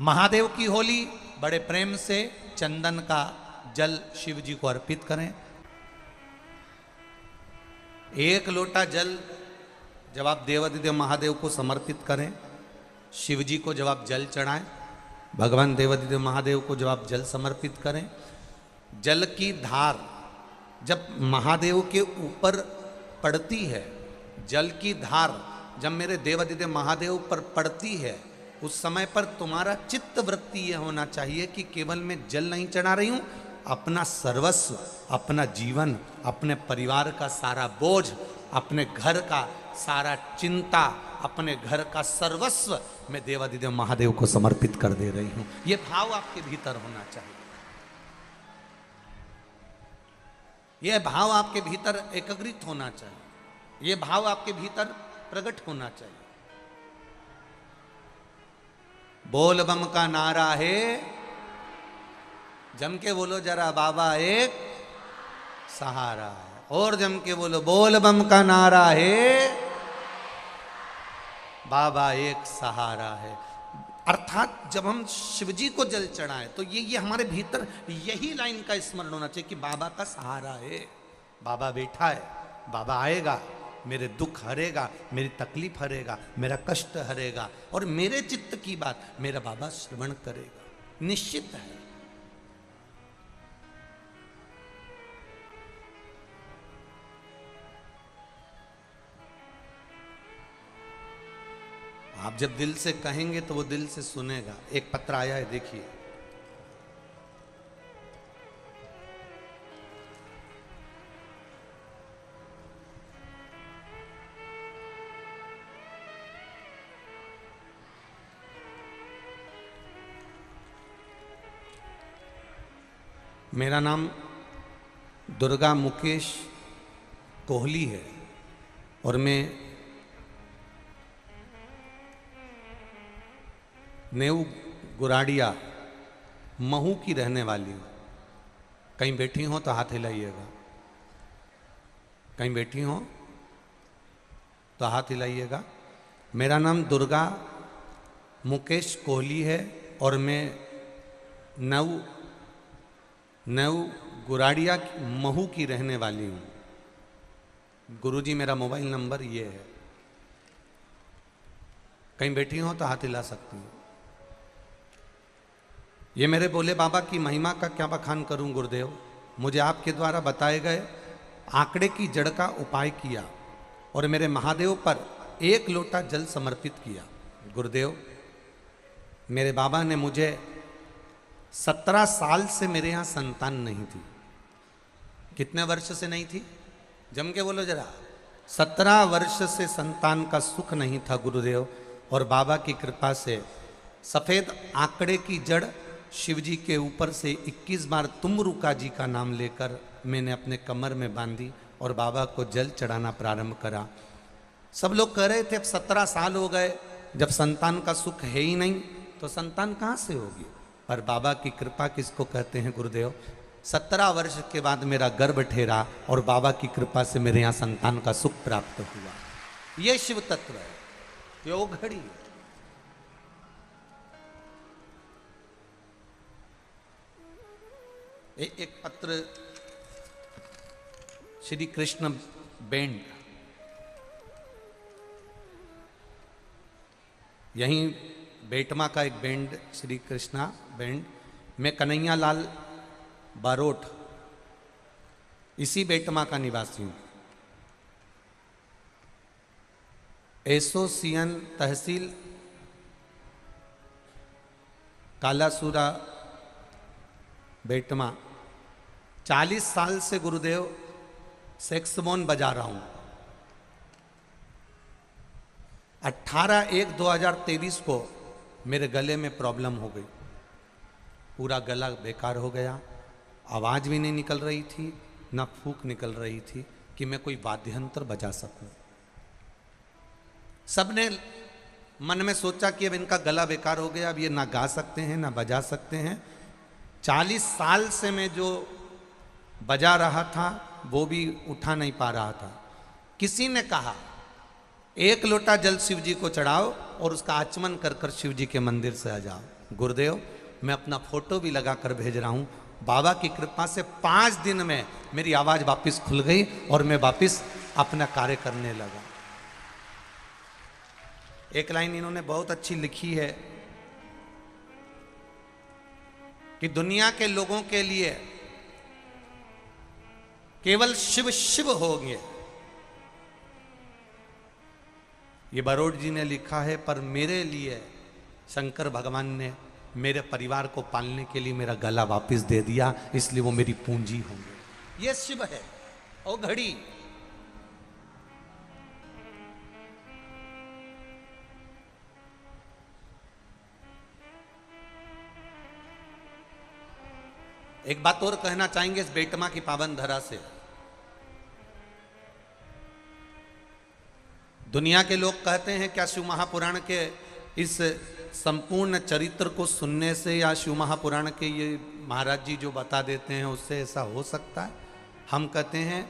महादेव की होली बड़े प्रेम से चंदन का जल शिव जी को अर्पित करें। एक लोटा जल जब आप देवाधिदेव महादेव को समर्पित करें, शिव जी को जब आप जल चढ़ाएं, भगवान देवाधिदेव महादेव को जब आप जल समर्पित करें, जल की धार जब महादेव के ऊपर पड़ती है, जल की धार जब मेरे देवाधिदेव महादेव पर पड़ती है, उस समय पर तुम्हारा चित्त वृत्ति यह होना चाहिए कि केवल मैं जल नहीं चढ़ा रही हूं, अपना सर्वस्व, अपना जीवन, अपने परिवार का सारा बोझ, अपने घर का सारा चिंता, अपने घर का सर्वस्व मैं देवाधिदेव महादेव को समर्पित कर दे रही हूं। यह भाव आपके भीतर होना चाहिए। यह भाव आपके भीतर एकाग्रित होना चाहिए। यह भाव आपके भीतर प्रकट होना चाहिए। बोल बम का नारा है, जम के बोलो जरा, बाबा एक सहारा है। और जम के बोलो, बोल बम का नारा है, बाबा एक सहारा है। अर्थात जब हम शिवजी को जल चढ़ाएं तो ये हमारे भीतर यही लाइन का स्मरण होना चाहिए कि बाबा का सहारा है, बाबा बैठा है, बाबा आएगा, मेरे दुख हरेगा, मेरी तकलीफ हरेगा, मेरा कष्ट हरेगा, और मेरे चित्त की बात मेरा बाबा श्रवण करेगा, निश्चित है। आप जब दिल से कहेंगे तो वो दिल से सुनेगा। एक पत्र आया है, देखिए। मेरा नाम दुर्गा मुकेश कोहली है और मैं नेऊ गुराड़िया महू की रहने वाली हूँ। कहीं बैठी हो तो हाथ हिलाइएगा, कहीं बैठी हो तो हाथ हिलाइएगा। मेरा नाम दुर्गा मुकेश कोहली है और मैं नेऊ गुराड़िया महू की रहने वाली हूँ। गुरुजी मेरा मोबाइल नंबर ये है, कहीं बैठी हो तो हाथ हिला सकती हूँ। ये मेरे बोले बाबा की महिमा का क्या बखान करूं गुरुदेव। मुझे आपके द्वारा बताए गए आंकड़े की जड़ का उपाय किया और मेरे महादेव पर एक लोटा जल समर्पित किया। गुरुदेव, मेरे बाबा ने मुझे 17 साल से मेरे यहाँ संतान नहीं थी। कितने वर्ष से नहीं थी? जम के बोलो जरा। 17 वर्ष से संतान का सुख नहीं था गुरुदेव, और बाबा की कृपा से सफेद आंकड़े की जड़ शिव जी के ऊपर से 21 बार तुमरुका जी का नाम लेकर मैंने अपने कमर में बांधी और बाबा को जल चढ़ाना प्रारंभ करा। सब लोग कह रहे थे अब 17 साल हो गए, जब संतान का सुख है ही नहीं तो संतान कहाँ से होगी। पर बाबा की कृपा किसको कहते हैं गुरुदेव। 17 वर्ष के बाद मेरा गर्भ ठहरा और बाबा की कृपा से मेरे यहाँ संतान का सुख प्राप्त हुआ। ये शिव तत्व है, यो घड़ी है। एक पत्र श्री कृष्ण बैंड, यहीं बेटमा का एक बैंड श्री कृष्णा बैंड, मैं कन्हैया लाल बारोट इसी बेटमा का निवासी हूं। एसोसिएशन तहसील कालासुरा बेटमा। 40 साल से गुरुदेव सेक्सोफोन बजा रहा हूं। 18/1/2023 को मेरे गले में प्रॉब्लम हो गई, पूरा गला बेकार हो गया, आवाज भी नहीं निकल रही थी, ना फूंक निकल रही थी कि मैं कोई वाद्ययंत्र बजा सकूं। सबने मन में सोचा कि अब इनका गला बेकार हो गया, अब ये ना गा सकते हैं ना बजा सकते हैं। 40 साल से मैं जो बजा रहा था वो भी उठा नहीं पा रहा था। किसी ने कहा एक लोटा जल शिव जी को चढ़ाओ और उसका आचमन कर कर शिव जी के मंदिर से आ जाओ। गुरुदेव मैं अपना फोटो भी लगा कर भेज रहा हूं, बाबा की कृपा से 5 दिन में मेरी आवाज वापस खुल गई और मैं वापस अपना कार्य करने लगा। एक लाइन इन्होंने बहुत अच्छी लिखी है कि दुनिया के लोगों के लिए केवल शिव शिव होंगे, ये बरोड़ जी ने लिखा है, पर मेरे लिए शंकर भगवान ने मेरे परिवार को पालने के लिए मेरा गला वापस दे दिया, इसलिए वो मेरी पूंजी होंगे। ये शिव है। ओ घड़ी, एक बात और कहना चाहेंगे इस बेटमा की पावन धरा से। दुनिया के लोग कहते हैं क्या शिव महापुराण के इस संपूर्ण चरित्र को सुनने से या शिव महापुराण के ये महाराज जी जो बता देते हैं उससे ऐसा हो सकता है? हम कहते हैं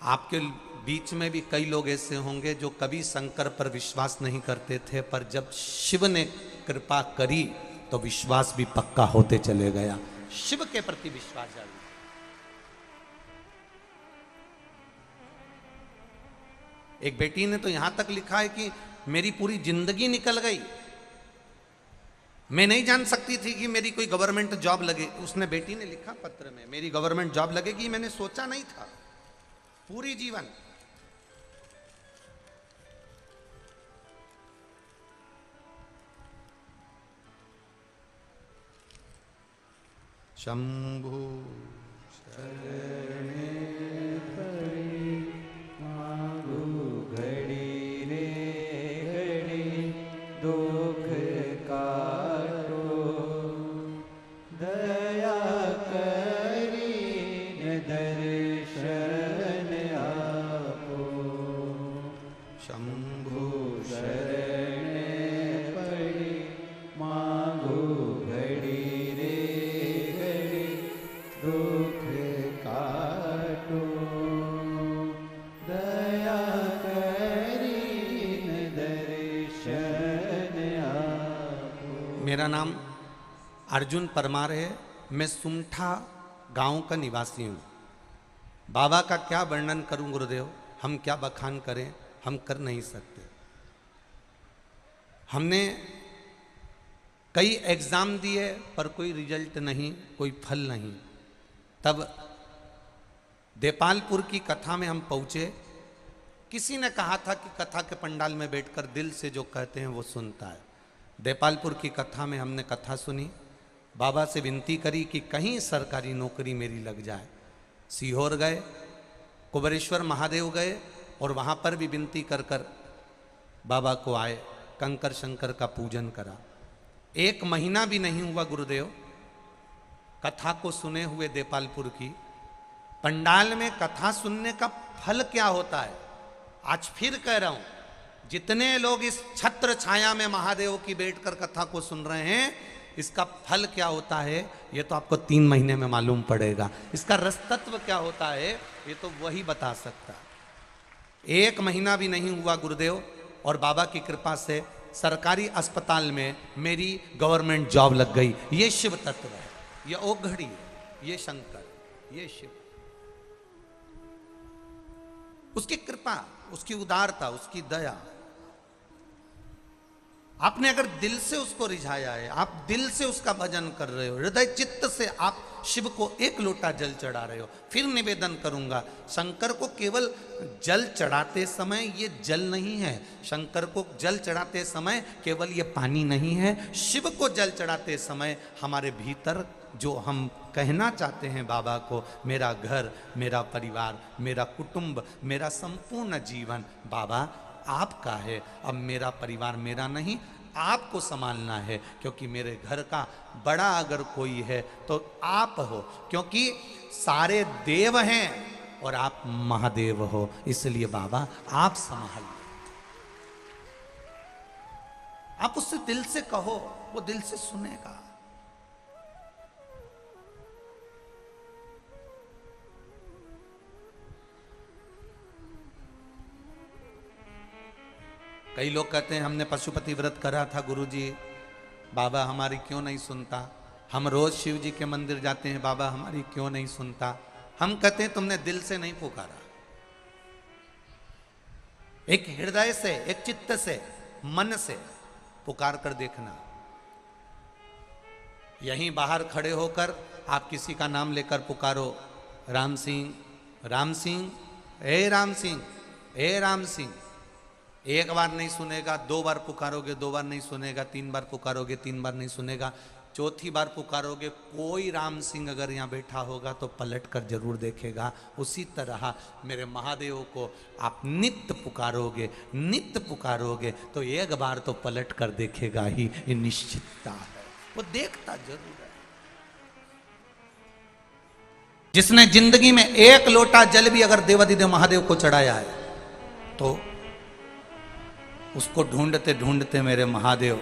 आपके बीच में भी कई लोग ऐसे होंगे जो कभी शंकर पर विश्वास नहीं करते थे, पर जब शिव ने कृपा करी तो विश्वास भी पक्का होते चले गया, शिव के प्रति विश्वास जागृत। एक बेटी ने तो यहां तक लिखा है कि मेरी पूरी जिंदगी निकल गई, मैं नहीं जान सकती थी कि मेरी कोई गवर्नमेंट जॉब लगे। उसने बेटी ने लिखा पत्र में, मेरी गवर्नमेंट जॉब लगेगी मैंने सोचा नहीं था पूरी जीवन। शंभु शरणे पड़ी मांगू घड़ी रे घड़ी दुख काटो दया करी दर्शन आपो। शंभु शरणे पड़ी मांगू घड़ी रे दुख काटो दया करीन दर्शन आपो। मेरा नाम अर्जुन परमार है, मैं सुमठा गांव का निवासी हूँ। बाबा का क्या वर्णन करूं गुरुदेव, हम क्या बखान करें, हम कर नहीं सकते। हमने कई एग्जाम दिए पर कोई रिजल्ट नहीं, कोई फल नहीं। तब देपालपुर की कथा में हम पहुंचे। किसी ने कहा था कि कथा के पंडाल में बैठकर दिल से जो कहते हैं वो सुनता है। देपालपुर की कथा में हमने कथा सुनी, बाबा से विनती करी कि कहीं सरकारी नौकरी मेरी लग जाए। सीहोर गए, कुबरेश्वर महादेव गए और वहाँ पर भी विनती कर कर बाबा को आए, कंकर शंकर का पूजन करा। 1 महीना भी नहीं हुआ गुरुदेव कथा को सुने हुए देपालपुर की। पंडाल में कथा सुनने का फल क्या होता है, आज फिर कह रहा हूं, जितने लोग इस छत्र छाया में महादेव की बैठकर कथा को सुन रहे हैं, इसका फल क्या होता है ये तो आपको 3 महीने में मालूम पड़ेगा। इसका रसतत्व क्या होता है ये तो वही बता सकता। 1 महीना भी नहीं हुआ गुरुदेव और बाबा की कृपा से सरकारी अस्पताल में मेरी गवर्नमेंट जॉब लग गई। ये शिव तत्व है, ये ओघड़ी है, ये शंकर, ये शिव। उसकी कृपा, उसकी उदारता, उसकी दया। आपने अगर दिल से उसको रिझाया है, आप दिल से उसका भजन कर रहे हो, हृदय चित्त से आप शिव को 1 लोटा जल चढ़ा रहे हो। फिर निवेदन करूंगा, शंकर को केवल जल चढ़ाते समय ये जल नहीं है, शंकर को जल चढ़ाते समय केवल ये पानी नहीं है, शिव को जल चढ़ाते समय हमारे भीतर जो हम कहना चाहते हैं बाबा को, मेरा घर, मेरा परिवार, मेरा कुटुंब, मेरा संपूर्ण जीवन बाबा आपका है। अब मेरा परिवार मेरा नहीं, आपको संभालना है, क्योंकि मेरे घर का बड़ा अगर कोई है तो आप हो, क्योंकि सारे देव हैं और आप महादेव हो, इसलिए बाबा आप संभालिए। आप उससे दिल से कहो, वो दिल से सुनेगा। कई लोग कहते हैं हमने पशुपति व्रत करा था गुरुजी, बाबा हमारी क्यों नहीं सुनता। हम रोज शिव जी के मंदिर जाते हैं, बाबा हमारी क्यों नहीं सुनता। हम कहते हैं तुमने दिल से नहीं पुकारा। एक हृदय से, एक चित्त से, मन से पुकार कर देखना। यहीं बाहर खड़े होकर आप किसी का नाम लेकर पुकारो, राम सिंह, राम सिंह, ए राम सिंह, ए राम सिंह। एक बार नहीं सुनेगा, दो बार पुकारोगे, दो बार नहीं सुनेगा, तीन बार पुकारोगे, तीन बार नहीं सुनेगा, चौथी बार पुकारोगे, कोई राम सिंह अगर यहाँ बैठा होगा तो पलट कर जरूर देखेगा। उसी तरह मेरे महादेव को आप नित्य पुकारोगे, नित्य पुकारोगे तो एक बार तो पलट कर देखेगा ही, ये निश्चितता है। वो देखता जरूर है। जिसने जिंदगी में एक लोटा जल भी अगर देवाधिदेव महादेव को चढ़ाया है तो उसको ढूंढते ढूंढते मेरे महादेव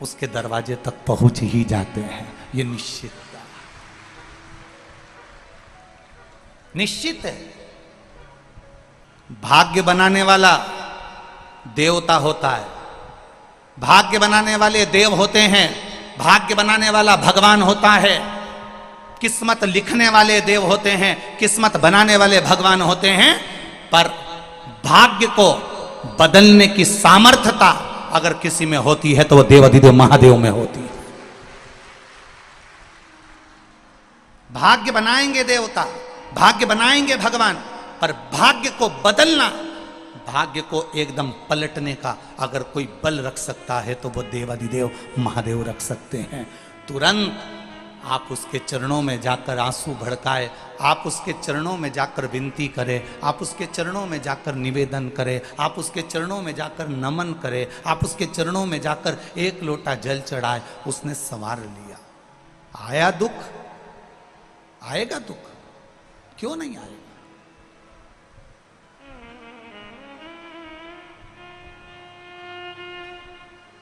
उसके दरवाजे तक पहुंच ही जाते हैं। ये निश्चितता, निश्चित है। भाग्य बनाने वाला देवता होता है, भाग्य बनाने वाले देव होते हैं, भाग्य बनाने वाला भगवान होता है, किस्मत लिखने वाले देव होते हैं, किस्मत बनाने वाले भगवान होते हैं। पर भाग्य को बदलने की सामर्थ्यता अगर किसी में होती है तो वो देवाधिदेव महादेव में होती है। भाग्य बनाएंगे देवता, भाग्य बनाएंगे भगवान, पर भाग्य को बदलना, भाग्य को एकदम पलटने का अगर कोई बल रख सकता है तो वो देवाधिदेव महादेव रख सकते हैं। तुरंत आप उसके चरणों में जाकर आंसू भड़काए, आप उसके चरणों में जाकर विनती करें, आप उसके चरणों में जाकर निवेदन करें, आप उसके चरणों में जाकर नमन करें, आप उसके चरणों में जाकर एक लोटा जल चढ़ाए। उसने संवार लिया। आया दुख, आएगा दुख, क्यों नहीं आएगा।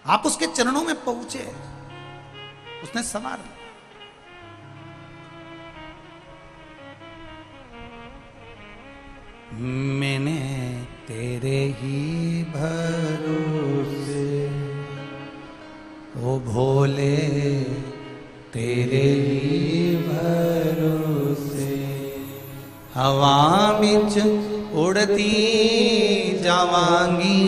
आप उसके चरणों में पहुंचे, उसने संवार लिया। मैंने तेरे ही भरोसे ओ भोले, तेरे ही भरोसे हवा बिच उड़ती जावांगी,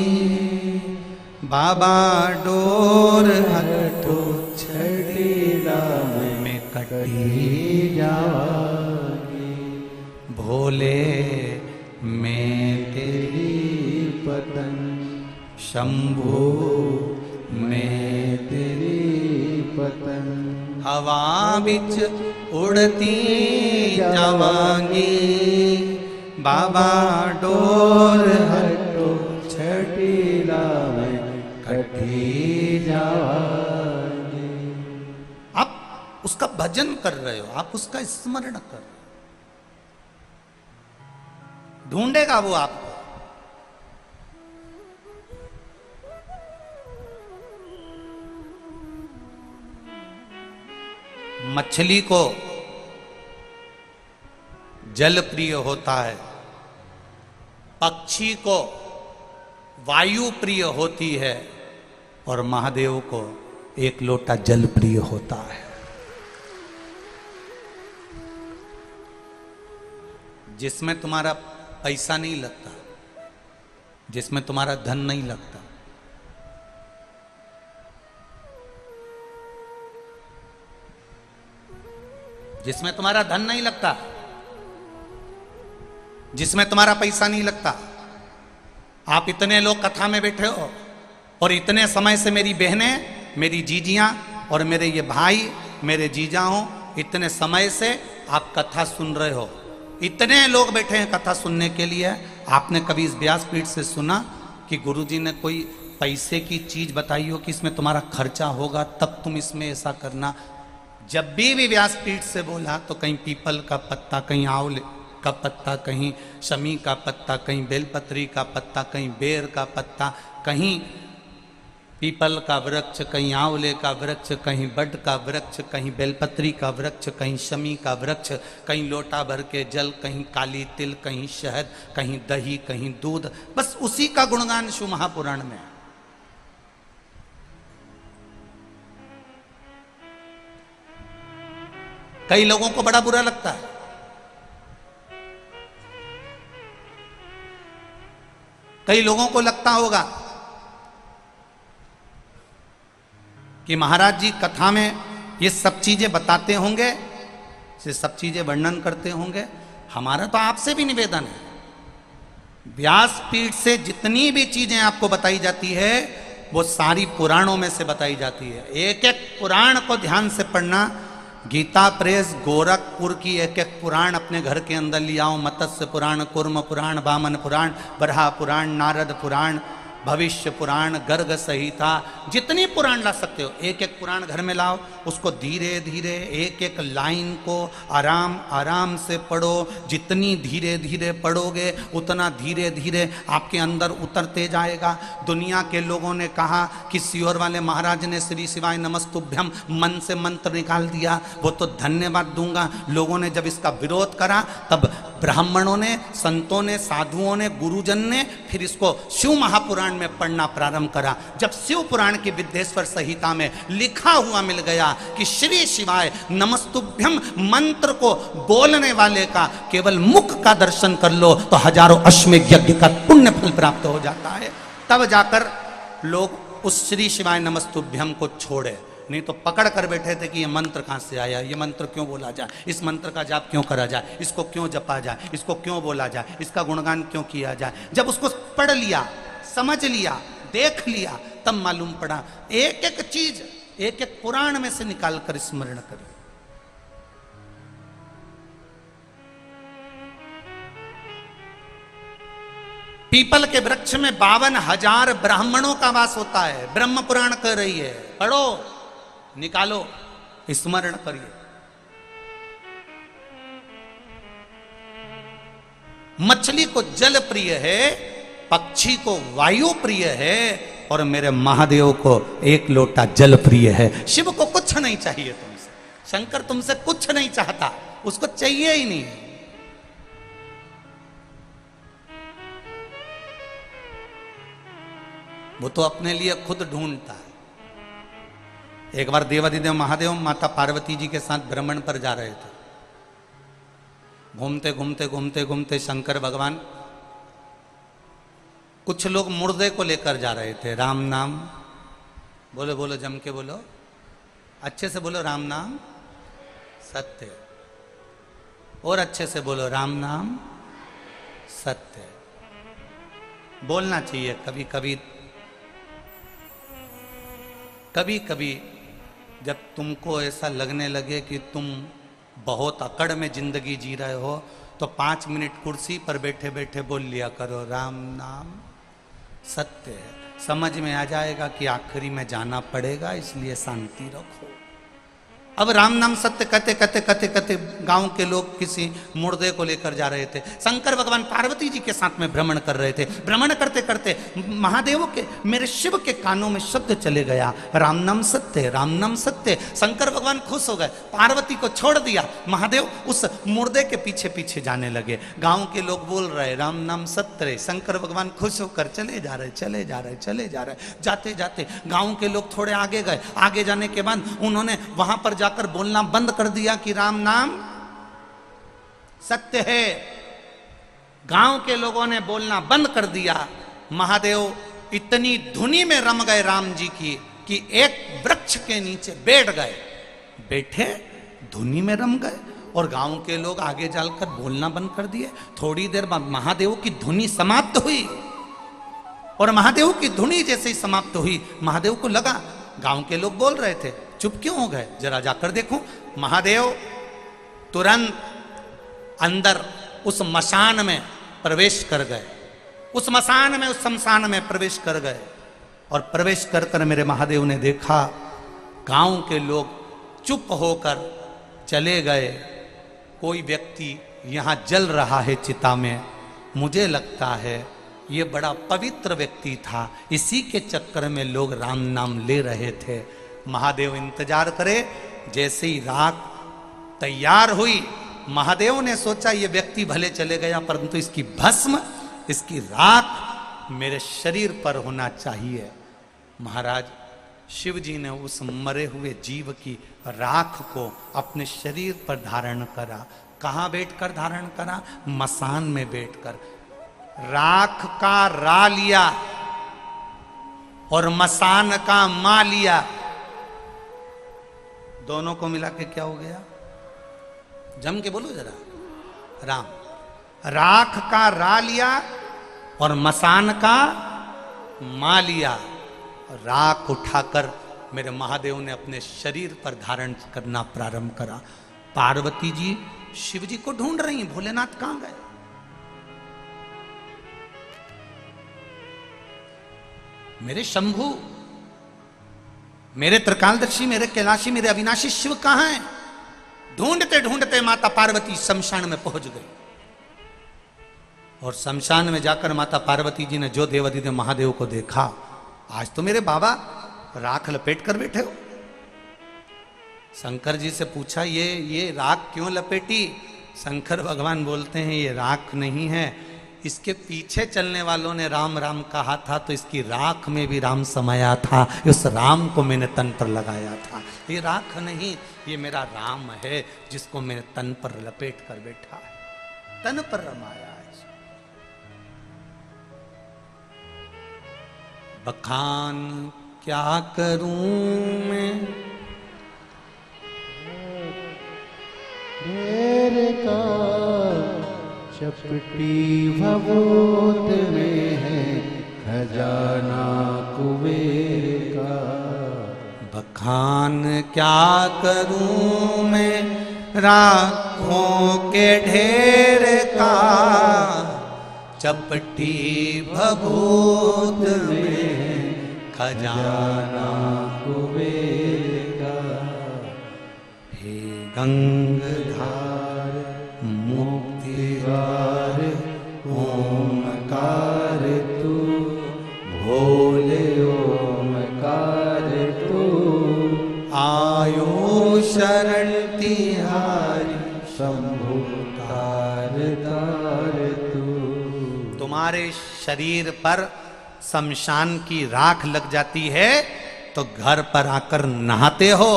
बाबा डोर हटो छड़ीला में कटी जावांगी, भोले मैं तेरी पतंग, शंभू मैं तेरी पतंग, हवा बिच उड़ती जावांगी, बाबा डोर हटो छटीला में कटी जावांगी। आप उसका भजन कर रहे हो, आप उसका स्मरण कर रहे हो, ढूंढेगा वो आपको। मछली को जल प्रिय होता है, पक्षी को वायु प्रिय होती है, और महादेव को एक लोटा जल प्रिय होता है। जिसमें तुम्हारा पैसा नहीं लगता, जिसमें तुम्हारा धन नहीं लगता, जिसमें तुम्हारा धन नहीं लगता, जिसमें तुम्हारा पैसा नहीं लगता। आप इतने लोग कथा में बैठे हो और इतने समय से मेरी बहनें, मेरी जीजियां और मेरे ये भाई, मेरे जीजाओं, इतने समय से आप कथा सुन रहे हो। इतने लोग बैठे हैं कथा सुनने के लिए। आपने कभी इस व्यासपीठ से सुना कि गुरुजी ने कोई पैसे की चीज बताई हो कि इसमें तुम्हारा खर्चा होगा तब तुम इसमें ऐसा करना? जब भी व्यासपीठ से बोला तो कहीं पीपल का पत्ता, कहीं आंवले का पत्ता, कहीं शमी का पत्ता, कहीं बेलपत्री का पत्ता, कहीं बेर का पत्ता, कहीं पीपल का वृक्ष, कहीं आंवले का वृक्ष, कहीं बड का वृक्ष, कहीं बेलपत्री का वृक्ष, कहीं शमी का वृक्ष, कहीं लोटा भर के जल, कहीं काली तिल, कहीं शहद, कहीं दही, कहीं दूध। बस उसी का गुणगान शिव महापुराण में। कई लोगों को बड़ा बुरा लगता है। कई लोगों को लगता होगा कि महाराज जी कथा में ये सब चीजें बताते होंगे, ये सब चीजें वर्णन करते होंगे। हमारा तो आपसे भी निवेदन है, व्यासपीठ से जितनी भी चीजें आपको बताई जाती है वो सारी पुराणों में से बताई जाती है। एक एक पुराण को ध्यान से पढ़ना। गीता प्रेस गोरखपुर की एक एक पुराण अपने घर के अंदर ले आओ। मत्स्य पुराण, कूर्म पुराण, वामन पुराण, बरहा पुराण, नारद पुराण, भविष्य पुराण, गर्ग संहिता, जितनी पुराण ला सकते हो एक एक पुराण घर में लाओ। उसको धीरे धीरे एक एक लाइन को आराम आराम से पढ़ो। जितनी धीरे धीरे पढ़ोगे उतना धीरे धीरे आपके अंदर उतरते जाएगा। दुनिया के लोगों ने कहा कि सियोर वाले महाराज ने श्री शिवाय नमस्तुभ्यम मन से मंत्र निकाल दिया, वो तो धन्यवाद दूंगा। लोगों ने जब इसका विरोध करा तब ब्राह्मणों ने, संतों ने, साधुओं ने, गुरुजन ने फिर इसको शिव महापुराण में पढ़ना प्रारंभ करा। जब शिव पुराण की विद्येश्वर संहिता में लिखा हुआ मिल गया कि श्री शिवाय नमस्तुभ्यम मंत्र को बोलने वाले का केवल मुख का दर्शन कर लो तो हजारों अश्वमेध यज्ञ का पुण्य फल प्राप्त हो जाता है, तब जाकर लोग उस श्री शिवाय नमस्तुभ्यम को छोड़े। नहीं तो पकड़ कर बैठे थे कि ये मंत्र कहाँ से आया, ये मंत्र क्यों बोला जाए, इस मंत्र का जाप क्यों करा जाए, इसको क्यों जपा जाए, इसको क्यों बोला जाए, इसका गुणगान क्यों किया जाए। जब उसको पढ़ लिया, समझ लिया, देख लिया, तब मालूम पड़ा। एक एक चीज एक एक पुराण में से निकाल कर स्मरण करें। पीपल के वृक्ष में 52,000 ब्राह्मणों का वास होता है। ब्रह्म पुराण कह रही है, पढ़ो, निकालो, स्मरण करिए। मछली को जल प्रिय है, पक्षी को वायु प्रिय है और मेरे महादेव को एक लोटा जल प्रिय है। शिव को कुछ नहीं चाहिए तुमसे, शंकर तुमसे कुछ नहीं चाहता, उसको चाहिए ही नहीं। वो तो अपने लिए खुद ढूंढता है। एक बार देवाधिदेव महादेव माता पार्वती जी के साथ भ्रमण पर जा रहे थे। घूमते घूमते घूमते घूमते शंकर भगवान, कुछ लोग मुर्दे को लेकर जा रहे थे। राम नाम बोलो, बोलो जम के बोलो, अच्छे से बोलो, राम नाम सत्य। और अच्छे से बोलो, राम नाम सत्य। बोलना चाहिए कभी कभी। कभी कभी जब तुमको ऐसा लगने लगे कि तुम बहुत अकड़ में जिंदगी जी रहे हो तो 5 मिनट कुर्सी पर बैठे बैठे बोल लिया करो, राम नाम सत्य है। समझ में आ जाएगा कि आखिरी में जाना पड़ेगा, इसलिए शांति रखो। अब राम नाम सत्य कहते कहते कहते कहते गांव के लोग किसी मुर्दे को लेकर जा रहे थे। शंकर भगवान पार्वती जी के साथ में भ्रमण कर रहे थे। भ्रमण करते करते महादेव के, मेरे शिव के कानों में शब्द चले गया, राम नाम सत्य, राम नाम सत्य। शंकर भगवान खुश हो गए, पार्वती को छोड़ दिया। महादेव उस मुर्दे के पीछे पीछे जाने लगे। गांव के लोग बोल रहे राम नाम सत्य। शंकर भगवान खुश होकर चले जा रहे, चले जा रहे, चले जा रहे। जाते जाते गांव के लोग थोड़े आगे गए। आगे जाने के बाद उन्होंने वहां पर कर बोलना बंद कर दिया कि राम नाम सत्य है। गांव के लोगों ने बोलना बंद कर दिया। महादेव इतनी धुनी में रम गए राम जी की कि एक वृक्ष के नीचे बैठ गए। बैठे, धुनी में रम गए और गांव के लोग आगे जाकर बोलना बंद कर दिए। थोड़ी देर बाद महादेव की धुनी समाप्त हुई और महादेव की धुनी जैसे ही समाप्त हुई, महादेव को लगा गांव के लोग बोल रहे थे, चुप क्यों हो गए, जरा जाकर देखो। महादेव तुरंत अंदर उस मशान में प्रवेश कर गए। उस मशान में, उस शमशान में प्रवेश कर गए और प्रवेश कर कर मेरे महादेव ने देखा गांव के लोग चुप होकर चले गए। कोई व्यक्ति यहां जल रहा है चिता में। मुझे लगता है ये बड़ा पवित्र व्यक्ति था, इसी के चक्कर में लोग राम नाम ले रहे थे। महादेव इंतजार करे। जैसे ही राख तैयार हुई, महादेव ने सोचा ये व्यक्ति भले चले गया परंतु इसकी भस्म, इसकी राख मेरे शरीर पर होना चाहिए। महाराज शिव जी ने उस मरे हुए जीव की राख को अपने शरीर पर धारण करा। कहाँ बैठकर धारण करा? मसान में बैठकर। राख का रा लिया और मसान का मा लिया, दोनों को मिला के क्या हो गया? जम के बोलो जरा, राम। राख का रा लिया और मसान का मा लिया। राख उठाकर मेरे महादेव ने अपने शरीर पर धारण करना प्रारंभ करा। पार्वती जी शिव जी को ढूंढ रही हैं, भोलेनाथ कहां गए? मेरे शंभू, मेरे त्रिकालदर्शी, मेरे कैलाशी, मेरे अविनाशी शिव कहां हैं? ढूंढते ढूंढते माता पार्वती शमशान में पहुंच गई। और शमशान में जाकर माता पार्वती जी ने जो देवाधिदेव महादेव को देखा, आज तो मेरे बाबा राख लपेट कर बैठे हो। शंकर जी से पूछा, ये राख क्यों लपेटी? शंकर भगवान बोलते हैं, ये राख नहीं है, इसके पीछे चलने वालों ने राम राम कहा था, तो इसकी राख में भी राम समाया था, उस राम को मैंने तन पर लगाया था। ये राख नहीं, ये मेरा राम है जिसको मैंने तन पर लपेट कर बैठा है, तन पर रमाया है। बखान क्या करूं मैं ढेर का, चपटी भभूत में है खजाना कुबेर का। बखान क्या करूं मैं राखों के ढेर का, चपटी भभूत में खजाना कुबेर का। हे गंगधार मुक्तिवार ओमकार तू, भोले ओमकार तू। आयो शरण तिहारी शंभु तार तार तू। तुम्हारे शरीर पर शमशान की राख लग जाती है तो घर पर आकर नहाते हो,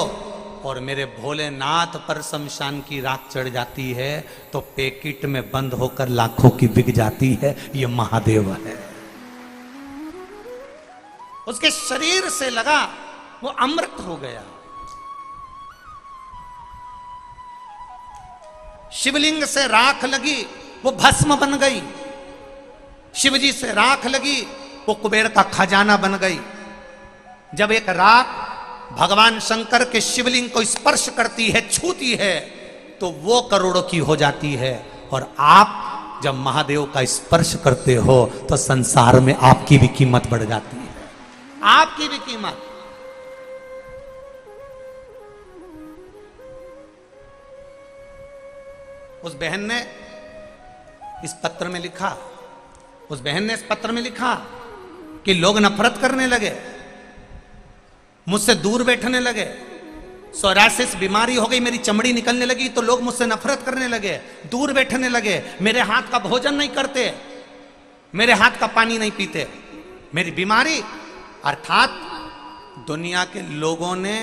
और मेरे भोलेनाथ पर शमशान की राख चढ़ जाती है तो पैकेट में बंद होकर लाखों की बिक जाती है। ये महादेव है। उसके शरीर से लगा वो अमृत हो गया। शिवलिंग से राख लगी वो भस्म बन गई, शिवजी से राख लगी वो कुबेर का खजाना बन गई। जब एक राख भगवान शंकर के शिवलिंग को स्पर्श करती है, छूती है, तो वो करोड़ों की हो जाती है। और आप जब महादेव का स्पर्श करते हो तो संसार में आपकी भी कीमत बढ़ जाती है, आपकी भी कीमत। उस बहन ने इस पत्र में लिखा, उस बहन ने इस पत्र में लिखा कि लोग नफरत करने लगे, मुझसे दूर बैठने लगे, सोरासिस बीमारी हो गई, मेरी चमड़ी निकलने लगी तो लोग मुझसे नफरत करने लगे, दूर बैठने लगे, मेरे हाथ का भोजन नहीं करते, मेरे हाथ का पानी नहीं पीते। मेरी बीमारी अर्थात दुनिया के लोगों ने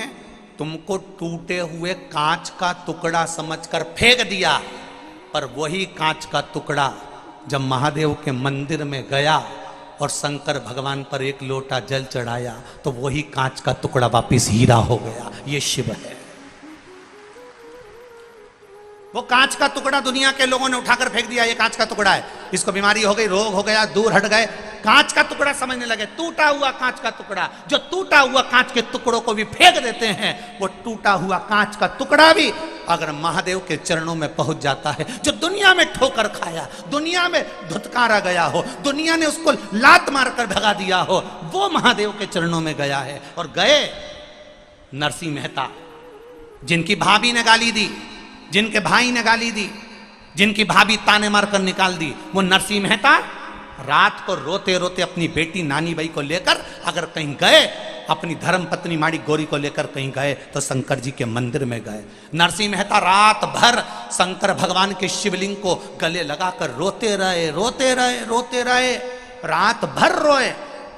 तुमको टूटे हुए कांच का टुकड़ा समझकर फेंक दिया, पर वही कांच का टुकड़ा जब महादेव के मंदिर में गया और शंकर भगवान पर एक लोटा जल चढ़ाया तो वही कांच का टुकड़ा वापिस हीरा हो गया। ये शिव है। वो कांच का टुकड़ा दुनिया के लोगों ने उठाकर फेंक दिया, ये कांच का टुकड़ा है, इसको बीमारी हो गई, रोग हो गया, दूर हट गए, कांच का टुकड़ा समझने लगे। टूटा हुआ कांच का टुकड़ा, जो टूटा हुआ कांच के टुकड़ों को भी फेंक देते हैं, वो टूटा हुआ कांच का टुकड़ा भी अगर महादेव के चरणों में पहुंच जाता है, जो दुनिया में ठोकर खाया, दुनिया में धुतकारा गया हो, दुनिया ने उसको लात मारकर भगा दिया हो, वो महादेव के चरणों में गया है। और गए नरसिंह मेहता, जिनकी भाभी ने गाली दी, जिनके भाई ने गाली दी, जिनकी भाभी ताने मारकर निकाल दी, वो नरसिंह मेहता रात को रोते रोते अपनी बेटी नानी बाई को लेकर अगर कहीं गए, अपनी धर्म पत्नी माड़ी गौरी को लेकर कहीं गए तो शंकर जी के मंदिर में गए। नरसिंह मेहता रात भर शंकर भगवान के शिवलिंग को गले लगाकर रोते रहे, रोते रहे, रोते रहे, रात भर रोए।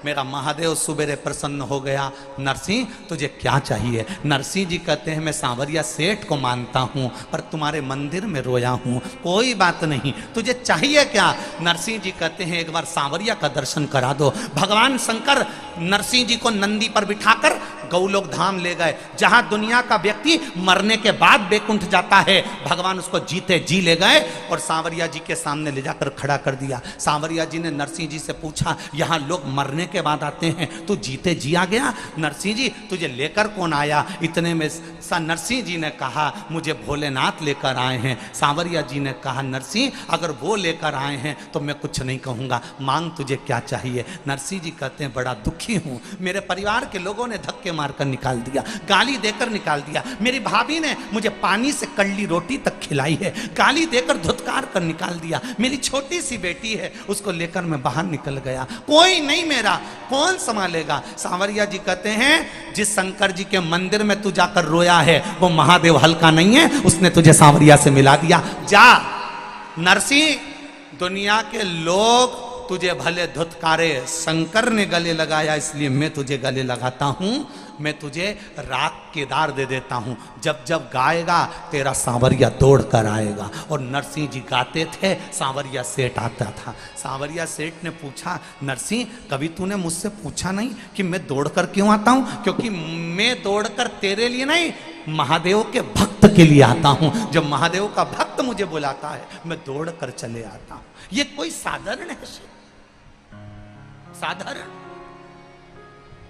मेरा महादेव सुबेरे प्रसन्न हो गया। नरसिंह तुझे क्या चाहिए? नरसिंह जी कहते हैं मैं सांवरिया सेठ को मानता हूं, पर तुम्हारे मंदिर में रोया हूं। कोई बात नहीं, तुझे चाहिए क्या? नरसिंह जी कहते हैं एक बार सांवरिया का दर्शन करा दो। भगवान शंकर नरसिंह जी को नंदी पर बिठाकर गौलोक धाम ले गए, जहां दुनिया का व्यक्ति मरने के बाद बैकुंठ जाता है, भगवान उसको जीते जी ले गए और सांवरिया जी के सामने ले जाकर खड़ा कर दिया। सांवरिया जी ने नरसिंह जी से पूछा, यहाँ लोग मरने के बाद आते हैं, तू जीते जी आ गया? नरसिंह जी तुझे लेकर कौन आया? इतने में नरसिंह जी ने कहा मुझे भोलेनाथ लेकर आए हैं। सांवरिया जी ने कहा नरसिंह अगर वो लेकर आए हैं तो मैं कुछ नहीं कहूँगा, मांग तुझे क्या चाहिए? नरसिंह जी कहते हैं बड़ा दुखी हूँ, मेरे परिवार के लोगों ने धक्के मारकर निकाल दिया, गाली देकर निकाल दिया। मेरी भाभी ने मुझे पानी से कड़ली रोटी तक खिलाई है, गाली देकर धुतकार कर निकाल दिया। मेरी छोटी सी बेटी है, उसको लेकर मैं बाहर निकल गया, कोई नहीं मेरा, कौन संभालेगा? सांवरिया जी कहते हैं जिस शंकर जी के मंदिर में तू जाकर रोया है वो महादेव हल्का नहीं है, उसने तुझे सांवरिया से मिला दिया। जा नरसिंह, दुनिया के लोग तुझे भले धुतकारे, शंकर ने गले लगाया इसलिए मैं तुझे गले लगाता हूं। मैं तुझे राख केदार दे देता हूं, जब जब गाएगा तेरा सांवरिया दौड़ कर आएगा। और नरसिंह जी गाते थे, सांवरिया सेठ आता था। सांवरिया सेठ ने पूछा नरसिंह कभी तूने मुझसे पूछा नहीं कि मैं दौड़ कर क्यों आता हूं? क्योंकि मैं दौड़ कर तेरे लिए नहीं, महादेव के भक्त के लिए आता हूं। जब महादेव का भक्त मुझे बुलाता है मैं दौड़ कर चले आता हूं। ये कोई साधारण है? साधारण?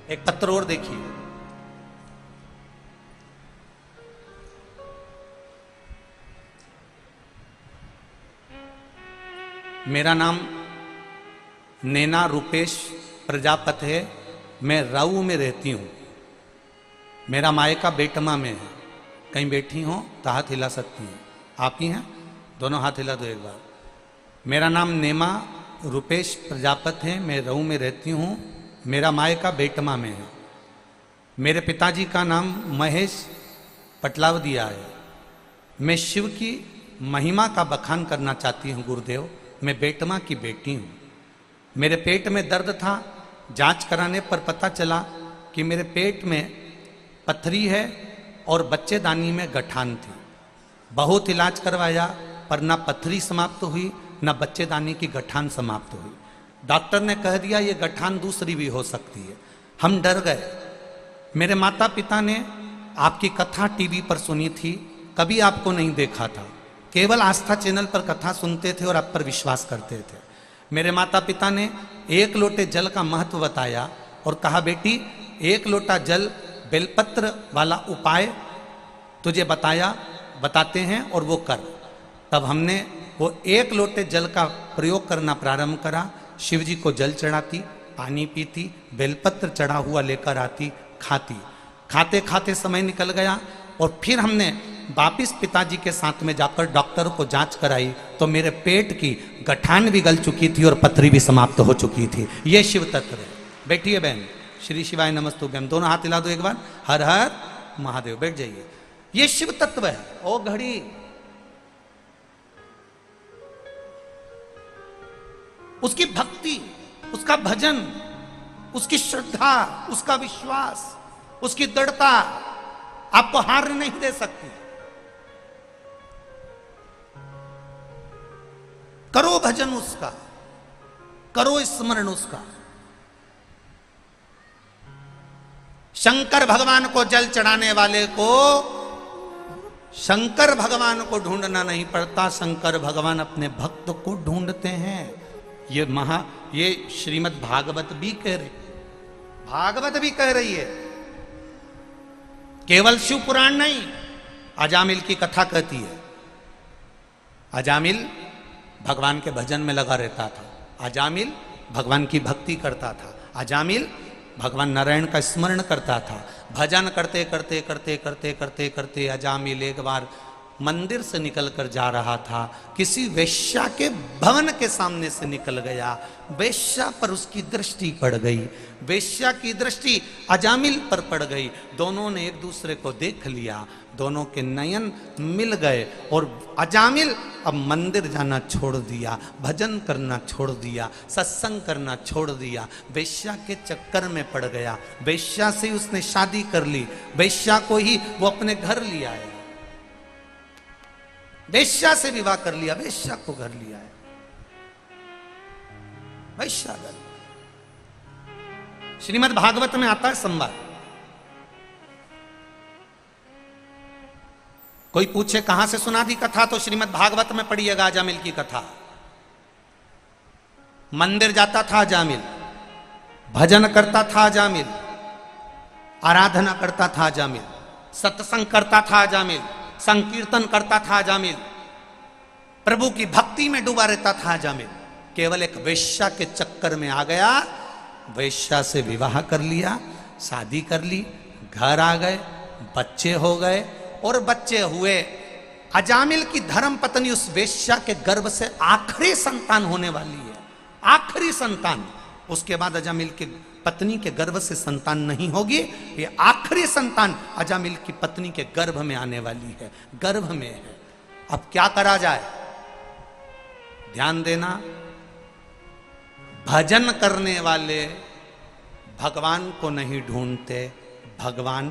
एक पत्र और देखिए, मेरा नाम नैना रूपेश प्रजापत है, मैं राऊ में रहती हूँ। मेरा मायका बेटमा में है। कहीं बैठी हो तो हाथ हिला सकती हैं। आप ही हैं? दोनों हाथ हिला दो एक बार। मेरा नाम नेमा रूपेश प्रजापत है, मैं राऊ में रहती हूँ। मेरा मायका बेटमा में है। मेरे पिताजी का नाम महेश पटलावदिया है। मैं शिव की महिमा का बखान करना चाहती हूँ गुरुदेव। मैं बेटमा की बेटी हूँ। मेरे पेट में दर्द था, जांच कराने पर पता चला कि मेरे पेट में पथरी है और बच्चेदानी में गठान थी। बहुत इलाज करवाया पर ना पथरी समाप्त हुई ना बच्चेदानी की गठान समाप्त हुई। डॉक्टर ने कह दिया ये गठान दूसरी भी हो सकती है। हम डर गए। मेरे माता पिता ने आपकी कथा टीवी पर सुनी थी, कभी आपको नहीं देखा था, केवल आस्था चैनल पर कथा सुनते थे और आप पर विश्वास करते थे। मेरे माता पिता ने एक लोटे जल का महत्व बताया और कहा बेटी एक लोटा जल बेलपत्र वाला उपाय तुझे बताते हैं और वो कर। तब हमने वो एक लोटे जल का प्रयोग करना प्रारंभ करा। शिव जी को जल चढ़ाती, पानी पीती, बेलपत्र चढ़ा हुआ लेकर आती, खाती। खाते खाते समय निकल गया और फिर हमने वापिस पिताजी के साथ में जाकर डॉक्टर को जांच कराई तो मेरे पेट की गठान भी गल चुकी थी और पथरी भी समाप्त हो चुकी थी। ये शिव तत्व है। बैठिए बहन, श्री शिवाय नमस्तुभ्यम। दोनों हाथ हिला दो एक बार। हर हर महादेव। बैठ जाइए। ये शिव तत्व है। ओ घड़ी, उसकी भक्ति, उसका भजन, उसकी श्रद्धा, उसका विश्वास, उसकी दृढ़ता आपको हार नहीं दे सकती। करो भजन उसका, करो स्मरण उसका। शंकर भगवान को जल चढ़ाने वाले को शंकर भगवान को ढूंढना नहीं पड़ता, शंकर भगवान अपने भक्त को ढूंढते हैं। ये श्रीमद् भागवत भी कह रही, भागवत भी कह रही है, केवल शिव पुराण नहीं। अजामिल की कथा कहती है। अजामिल भगवान के भजन में लगा रहता था। अजामिल भगवान की भक्ति करता था। अजामिल भगवान नारायण का स्मरण करता था। भजन करते करते करते करते करते करते अजामिल एक बार मंदिर से निकलकर जा रहा था, किसी वेश्या के भवन के सामने से निकल गया। वेश्या पर उसकी दृष्टि पड़ गई, वेश्या की दृष्टि अजामिल पर पड़ गई। दोनों ने एक दूसरे को देख लिया, दोनों के नयन मिल गए और अजामिल अब मंदिर जाना छोड़ दिया, भजन करना छोड़ दिया, सत्संग करना छोड़ दिया, वेश्या के चक्कर में पड़ गया। वेश्या से उसने शादी कर ली, वेश्या को ही वो अपने घर ले आया, वेश्या से विवाह कर लिया, वेश्या को घर लिया है, वेश्या घर। श्रीमद् भागवत में आता है संवाद। कोई पूछे कहां से सुना दी कथा, तो श्रीमद् भागवत में पढ़िएगा अजामिल की कथा। मंदिर जाता था अजामिल, भजन करता था अजामिल, आराधना करता था अजामिल, सत्संग करता था अजामिल, संकीर्तन करता था अजामिल, प्रभु की भक्ति में डूबा रहता था अजामिल। केवल एक वेश्या के चक्कर में आ गया, वेश्या से विवाह कर लिया, शादी कर ली, घर आ गए, बच्चे हो गए और बच्चे हुए। अजामिल की धर्म पत्नी उस वेश्या के गर्भ से आखिरी संतान होने वाली है, आखिरी संतान। उसके बाद अजामिल की पत्नी के गर्भ से संतान नहीं होगी, ये आखिरी संतान अजामिल की पत्नी के गर्भ में आने वाली है, गर्भ में है। अब क्या करा जाए, ध्यान देना, भजन करने वाले भगवान को नहीं ढूंढते, भगवान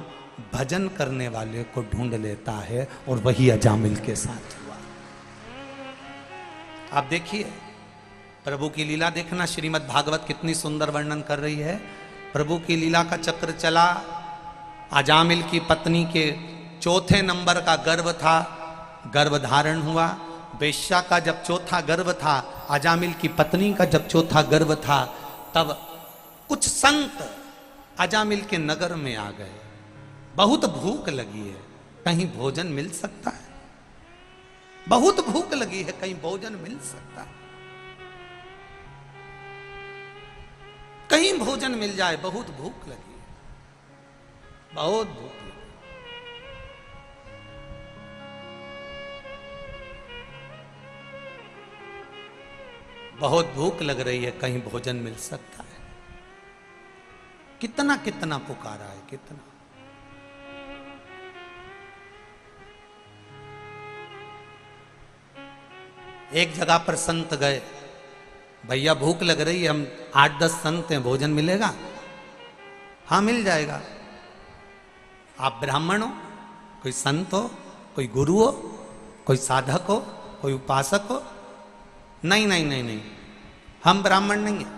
भजन करने वाले को ढूंढ लेता है, और वही अजामिल के साथ हुआ। आप देखिए प्रभु की लीला देखना, श्रीमद् भागवत कितनी सुंदर वर्णन कर रही है। प्रभु की लीला का चक्र चला, अजामिल की पत्नी के चौथे नंबर का गर्भ था, गर्भ धारण हुआ। वेश्या का जब चौथा गर्भ था, अजामिल की पत्नी का जब चौथा गर्भ था, तब कुछ संत अजामिल के नगर में आ गए। बहुत भूख लगी है, कहीं भोजन मिल सकता है, बहुत भूख लगी है, कहीं भोजन मिल सकता है, कहीं भोजन मिल जाए, बहुत भूख लगी है, बहुत भूख लगी। बहुत भूख लग रही है, कहीं भोजन मिल सकता है। कितना कितना पुकारा है, कितना। एक जगह पर संत गए, भैया भूख लग रही है, हम 8-10 संत हैं, भोजन मिलेगा? हाँ मिल जाएगा। आप ब्राह्मण हो, कोई संत हो, कोई गुरु हो, कोई साधक हो, कोई उपासक हो? नहीं नहीं नहीं नहीं, हम ब्राह्मण नहीं है।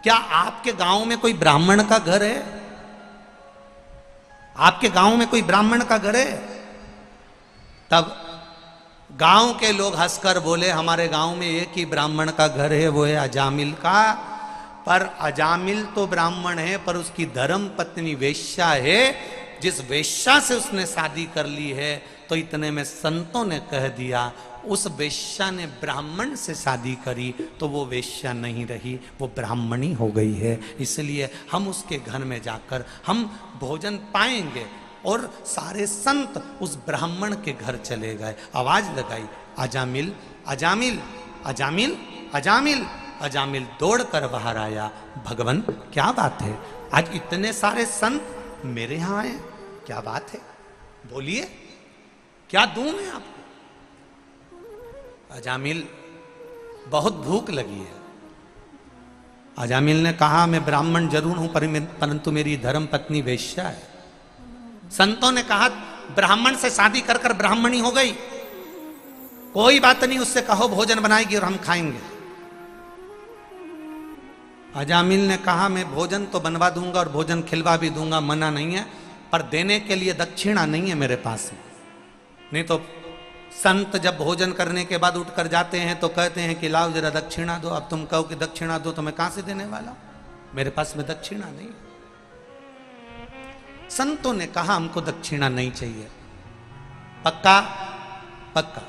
क्या आपके गांव में कोई ब्राह्मण का घर है? आपके गांव में कोई ब्राह्मण का घर है? तब गांव के लोग हंसकर बोले, हमारे गांव में एक ही ब्राह्मण का घर है, वो है अजामिल का। पर अजामिल तो ब्राह्मण है, पर उसकी धर्म पत्नी वेश्या है, जिस वेश्या से उसने शादी कर ली है। तो इतने में संतों ने कह दिया, उस वेश्या ने ब्राह्मण से शादी करी तो वो वेश्या नहीं रही, वो ब्राह्मणी हो गई है। इसलिए हम उसके घर में जाकर हम भोजन पाएंगे। और सारे संत उस ब्राह्मण के घर चले गए, आवाज लगाई, अजामिल अजामिल अजामिल अजामिल। अजामिल दौड़कर बाहर आया, भगवान क्या बात है, आज इतने सारे संत मेरे यहां आए, क्या बात है, बोलिए क्या दूं मैं आपको? अजामिल बहुत भूख लगी है। अजामिल ने कहा, मैं ब्राह्मण जरूर हूं, परंतु मेरी धर्म पत्नी वेश्या है। संतों ने कहा, ब्राह्मण से शादी कर कर ब्राह्मणी हो गई, कोई बात नहीं, उससे कहो भोजन बनाएगी और हम खाएंगे। अजामिल ने कहा, मैं भोजन तो बनवा दूंगा और भोजन खिलवा भी दूंगा, मना नहीं है, पर देने के लिए दक्षिणा नहीं है मेरे पास में। नहीं तो संत जब भोजन करने के बाद उठकर जाते हैं तो कहते हैं कि लाओ जरा दक्षिणा दो। अब तुम कहो कि दक्षिणा दो, तो मैं कहां से देने वाला, मेरे पास में दक्षिणा नहीं। संतों ने कहा, हमको दक्षिणा नहीं चाहिए, पक्का पक्का,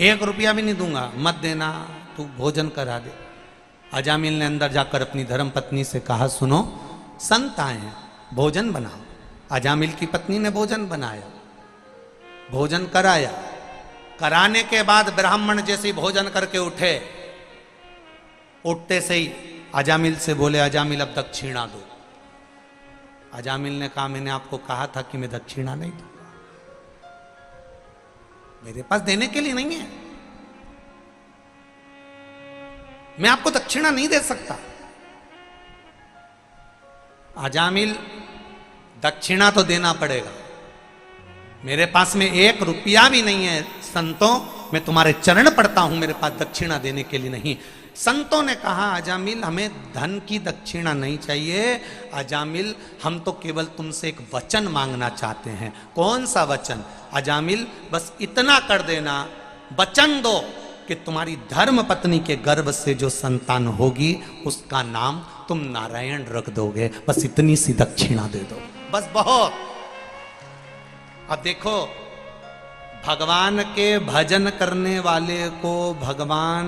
1 रुपया भी नहीं दूंगा, मत देना, तू भोजन करा दे। अजामिल ने अंदर जाकर अपनी धर्म पत्नी से कहा, सुनो संत आए हैं, भोजन बनाओ। अजामिल की पत्नी ने भोजन बनाया। भोजन कराया। कराने के बाद ब्राह्मण जैसे ही भोजन करके उठे, उठते से ही अजामिल से बोले, अजामिल अब दक्षिणा दो। अजामिल ने कहा, मैंने आपको कहा था कि मैं दक्षिणा नहीं दूंगा, मेरे पास देने के लिए नहीं है, मैं आपको दक्षिणा नहीं दे सकता। अजामिल, दक्षिणा तो देना पड़ेगा, मेरे पास में 1 रुपया भी नहीं है। संतों, मैं तुम्हारे चरण पड़ता हूं, मेरे पास दक्षिणा देने के लिए नहीं। संतों ने कहा, अजामिल हमें धन की दक्षिणा नहीं चाहिए, अजामिल हम तो केवल तुमसे एक वचन मांगना चाहते हैं। कौन सा वचन? अजामिल बस इतना कर देना, वचन दो कि तुम्हारी धर्म पत्नी के गर्भ से जो संतान होगी उसका नाम तुम नारायण रख दोगे, बस इतनी सी दक्षिणा दे दो, बस बहुत। अब देखो, भगवान के भजन करने वाले को भगवान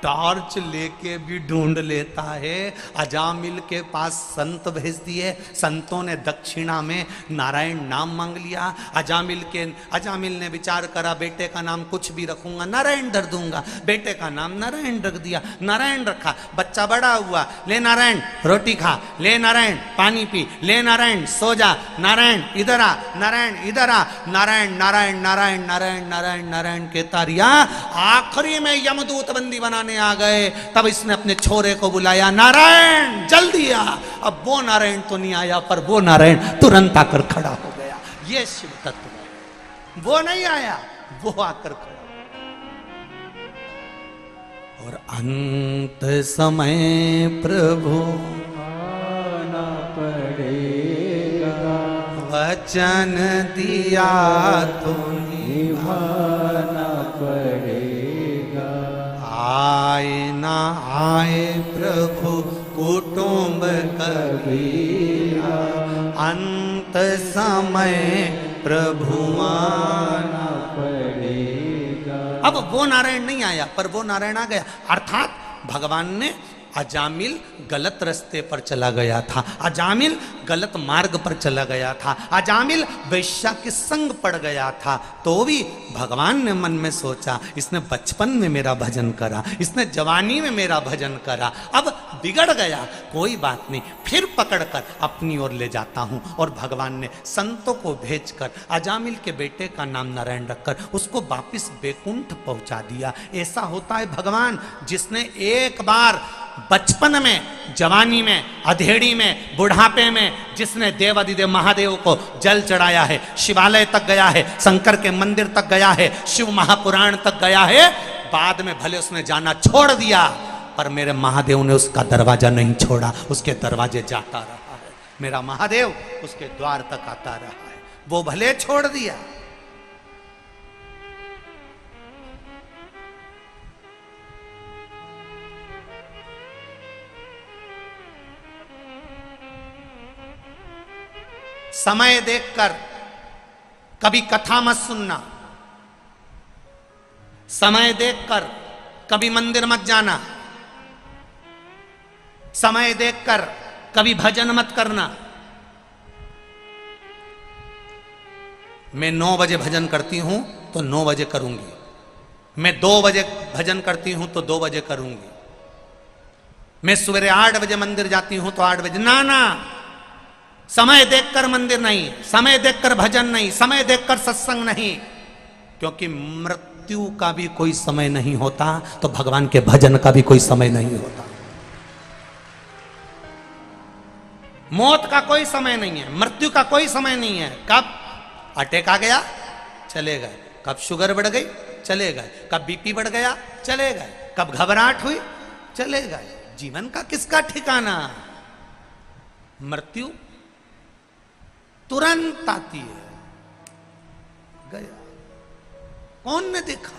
टॉर्च लेके भी ढूंढ लेता है। अजामिल के पास संत भेज दिए, संतों ने दक्षिणा में नारायण नाम मांग लिया। अजामिल ने विचार करा, बेटे का नाम कुछ भी रखूंगा, नारायण धर दूंगा। बेटे का नाम नारायण रख दिया, नारायण रखा। बच्चा बड़ा हुआ, ले नारायण रोटी खा, ले नारायण पानी पी, ले नारायण सो जा, नारायण इधर आ, नारायण इधर आ, नारायण नारायण नारायण नारायण नारायण नारायण कहता रिया। आखिरी में यमदूत बंदी बनाने आ गए, तब इसने अपने छोरे को बुलाया, नारायण जल्दी आ। अब वो नारायण तो नहीं आया, पर वो नारायण तुरंत आकर खड़ा हो गया। ये शिव तत्व है। वो नहीं आया, वो आकर खड़ा। और अंत समय प्रभु आना पड़ेगा, वचन दिया तो निभाना पड़ेगा। आए ना आए प्रभु कुटुंब कबीरा, अंत समय प्रभु आना पड़ेगा। अब वो नारायण नहीं आया, पर वो नारायण आ गया। अर्थात भगवान ने, अजामिल गलत रास्ते पर चला गया था, अजामिल गलत मार्ग पर चला गया था, अजामिल वैश्या के संग पड़ गया था, तो भी भगवान ने मन में सोचा, इसने बचपन में मेरा भजन करा, इसने जवानी में मेरा भजन करा, अब बिगड़ गया, कोई बात नहीं, फिर पकड़कर अपनी ओर ले जाता हूं। और भगवान ने संतों को भेजकर अजामिल के बेटे का नाम नारायण रखकर उसको वापिस बैकुंठ पहुंचा दिया। ऐसा होता है भगवान, जिसने एक बार बचपन में, जवानी में, अधेड़ी में, बुढ़ापे में जिसने देवाधिदेव महादेव को जल चढ़ाया है, शिवालय तक गया है, शंकर के मंदिर तक गया है, शिव महापुराण तक गया है, बाद में भले उसने जाना छोड़ दिया, पर मेरे महादेव ने उसका दरवाजा नहीं छोड़ा, उसके दरवाजे जाता रहा है। मेरा महादेव उसके द्वार तक आता रहा है, वो भले छोड़ दिया। समय देखकर कभी कथा मत सुनना, समय देखकर कभी मंदिर मत जाना, समय देखकर कभी भजन मत करना। मैं 9 बजे भजन करती हूं तो 9 बजे करूंगी, मैं 2 बजे भजन करती हूं तो 2 बजे करूंगी, मैं सवेरे 8 बजे मंदिर जाती हूं तो 8 बजे। ना ना, समय देखकर मंदिर नहीं, समय देखकर भजन नहीं, समय देखकर सत्संग नहीं, क्योंकि मृत्यु का भी कोई समय नहीं होता, तो भगवान के भजन का भी कोई समय नहीं होता। मौत का कोई समय नहीं है, मृत्यु का कोई समय नहीं है। कब अटैक आ गया चले गए, कब शुगर बढ़ गई चले गए, कब बीपी बढ़ गया चले गए, कब घबराहट हुई चले गए। जीवन का किसका ठिकाना? मृत्यु तुरंत आती है, गया, कौन ने देखा?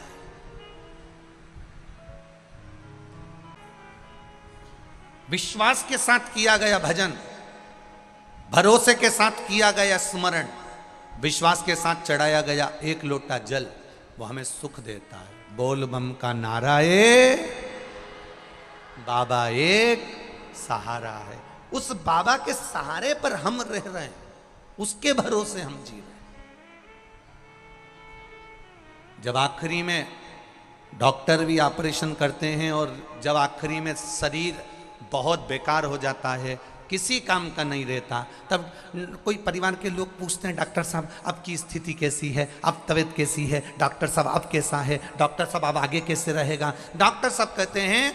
विश्वास के साथ किया गया भजन, भरोसे के साथ किया गया स्मरण, विश्वास के साथ चढ़ाया गया 1 लोटा जल, वो हमें सुख देता है। बोल बम का नारा है, बाबा एक सहारा है। उस बाबा के सहारे पर हम रह रहे हैं, उसके भरोसे हम जी रहे हैं। जब आखिरी में डॉक्टर भी ऑपरेशन करते हैं और जब आखिरी में शरीर बहुत बेकार हो जाता है, किसी काम का नहीं रहता, तब कोई परिवार के लोग पूछते हैं डॉक्टर साहब आपकी स्थिति कैसी है, अब तबीयत कैसी है, डॉक्टर साहब अब कैसा है, डॉक्टर साहब अब आगे कैसे रहेगा। डॉक्टर साहब कहते हैं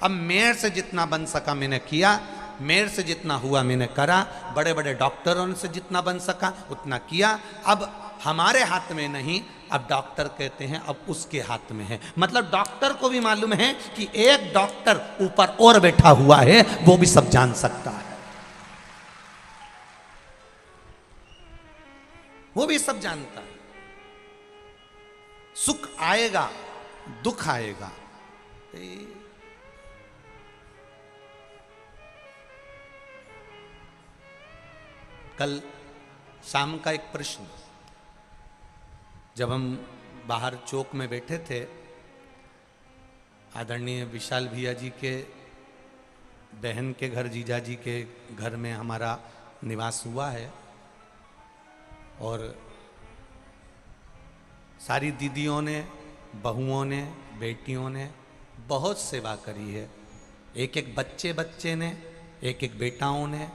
अब मेरे से जितना बन सका मैंने किया, मेरे से जितना हुआ मैंने करा, बड़े बड़े डॉक्टरों से जितना बन सका उतना किया, अब हमारे हाथ में नहीं, अब डॉक्टर कहते हैं अब उसके हाथ में है। मतलब डॉक्टर को भी मालूम है कि एक डॉक्टर ऊपर और बैठा हुआ है, वो भी सब जान सकता है, वो भी सब जानता है। सुख आएगा, दुख आएगा। कल शाम का एक प्रश्न, जब हम बाहर चौक में बैठे थे, आदरणीय विशाल भैया जी के बहन के घर, जीजा जी के घर में हमारा निवास हुआ है और सारी दीदियों ने, बहुओं ने, बेटियों ने बहुत सेवा करी है। एक एक बच्चे ने, एक एक बेटाओं ने,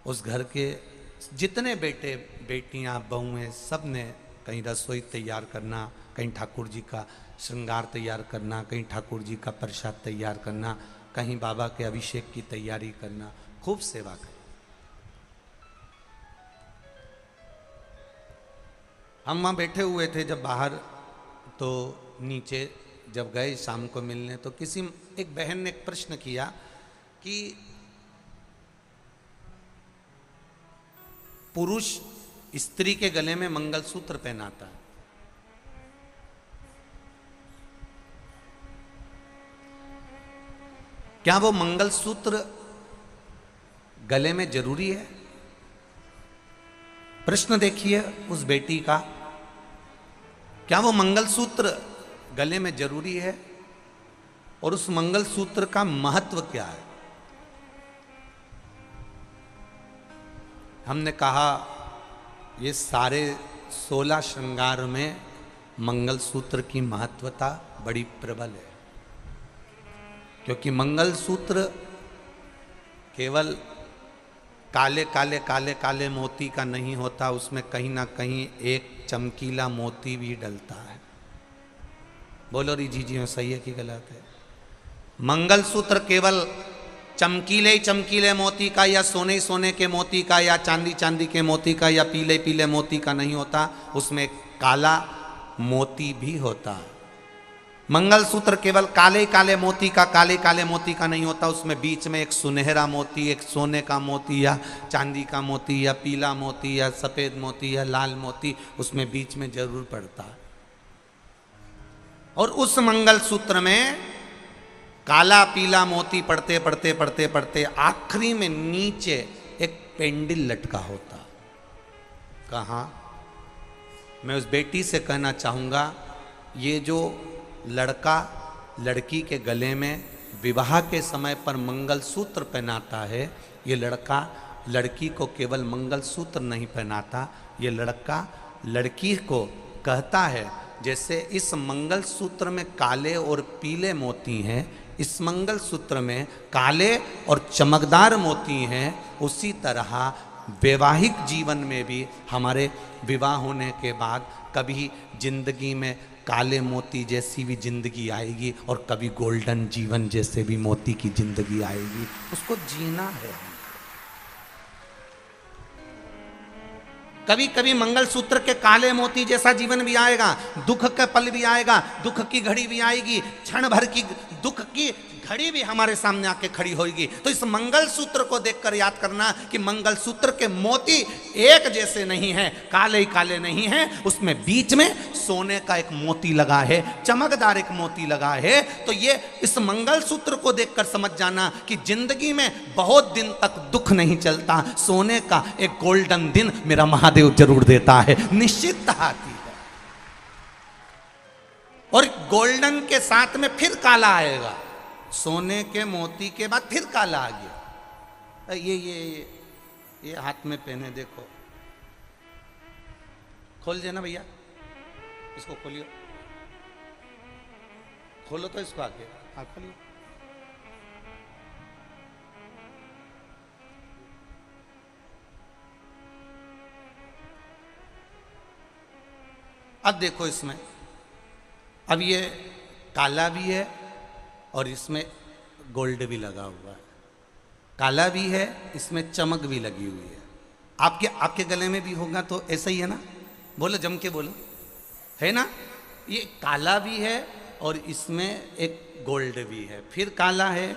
उस घर के जितने बेटे बेटियां बहुएं सब ने कहीं रसोई तैयार करना, कहीं ठाकुर जी का श्रृंगार तैयार करना, कहीं ठाकुर जी का प्रसाद तैयार करना, कहीं बाबा के अभिषेक की तैयारी करना, खूब सेवा करी। हम वहाँ बैठे हुए थे जब बाहर, तो नीचे जब गए शाम को मिलने, तो किसी एक बहन ने एक प्रश्न किया कि पुरुष स्त्री के गले में मंगलसूत्र पहनाता है, क्या वो मंगलसूत्र गले में जरूरी है? प्रश्न देखिए उस बेटी का, क्या वो मंगलसूत्र गले में जरूरी है और उस मंगलसूत्र का महत्व क्या है? हमने कहा ये सारे 16 श्रृंगार में मंगलसूत्र की महत्वता बड़ी प्रबल है, क्योंकि मंगलसूत्र केवल काले काले काले काले मोती का नहीं होता, उसमें कहीं ना कहीं एक चमकीला मोती भी डलता है। बोलो री जी सही है कि गलत है? मंगलसूत्र केवल चमकीले चमकीले मोती का या सोने सोने के मोती का या चांदी चांदी के मोती का या पीले पीले मोती का नहीं होता, उसमें काला मोती भी होता है। मंगलसूत्र केवल काले काले मोती का, काले काले मोती का नहीं होता, उसमें बीच में एक सुनहरा मोती, एक सोने का मोती या चांदी का मोती या पीला मोती या सफ़ेद मोती या लाल मोती उसमें बीच में जरूर पड़ता है। और उस मंगलसूत्र में काला पीला मोती पड़ते पड़ते पड़ते पड़ते आखिरी में नीचे एक पेंडिल लटका होता। कहाँ? मैं उस बेटी से कहना चाहूँगा, ये जो लड़का लड़की के गले में विवाह के समय पर मंगलसूत्र पहनाता है, ये लड़का लड़की को केवल मंगलसूत्र नहीं पहनाता, ये लड़का लड़की को कहता है जैसे इस मंगलसूत्र में काले और पीले मोती हैं, इस मंगलसूत्र में काले और चमकदार मोती हैं, उसी तरह वैवाहिक जीवन में भी हमारे विवाह होने के बाद कभी जिंदगी में काले मोती जैसी भी जिंदगी आएगी और कभी गोल्डन जीवन जैसे भी मोती की जिंदगी आएगी। उसको जीना है। कभी कभी मंगलसूत्र के काले मोती जैसा जीवन भी आएगा, दुख का पल भी आएगा, दुख की घड़ी भी आएगी, क्षण भर की दुख की घड़ी भी हमारे सामने आके खड़ी होगी। तो इस मंगलसूत्र को देखकर याद करना कि मंगलसूत्र के मोती एक जैसे नहीं हैं, काले काले नहीं हैं, उसमें बीच में सोने का एक मोती लगा है, चमकदार एक मोती लगा है। तो ये इस मंगलसूत्र को देखकर समझ जाना कि जिंदगी में बहुत दिन तक दुख नहीं चलता, सोने का एक गोल्डन दिन मेरा महादेव जरूर देता है, निश्चित आती है। और गोल्डन के साथ में फिर काला आएगा, सोने के मोती के बाद फिर काला आ गया। ये हाथ में पहने देखो, खोल देना भैया, इसको खोलियो। खोलो तो इसको आगे, हाँ खोलिए। अब देखो इसमें, अब ये काला भी है और इसमें गोल्ड भी लगा हुआ है, काला भी है, इसमें चमक भी लगी हुई है। आपके आपके गले में भी होगा तो ऐसा ही है ना, बोलो जम के बोलो, है ना। ये काला भी है और इसमें एक गोल्ड भी है, फिर काला है,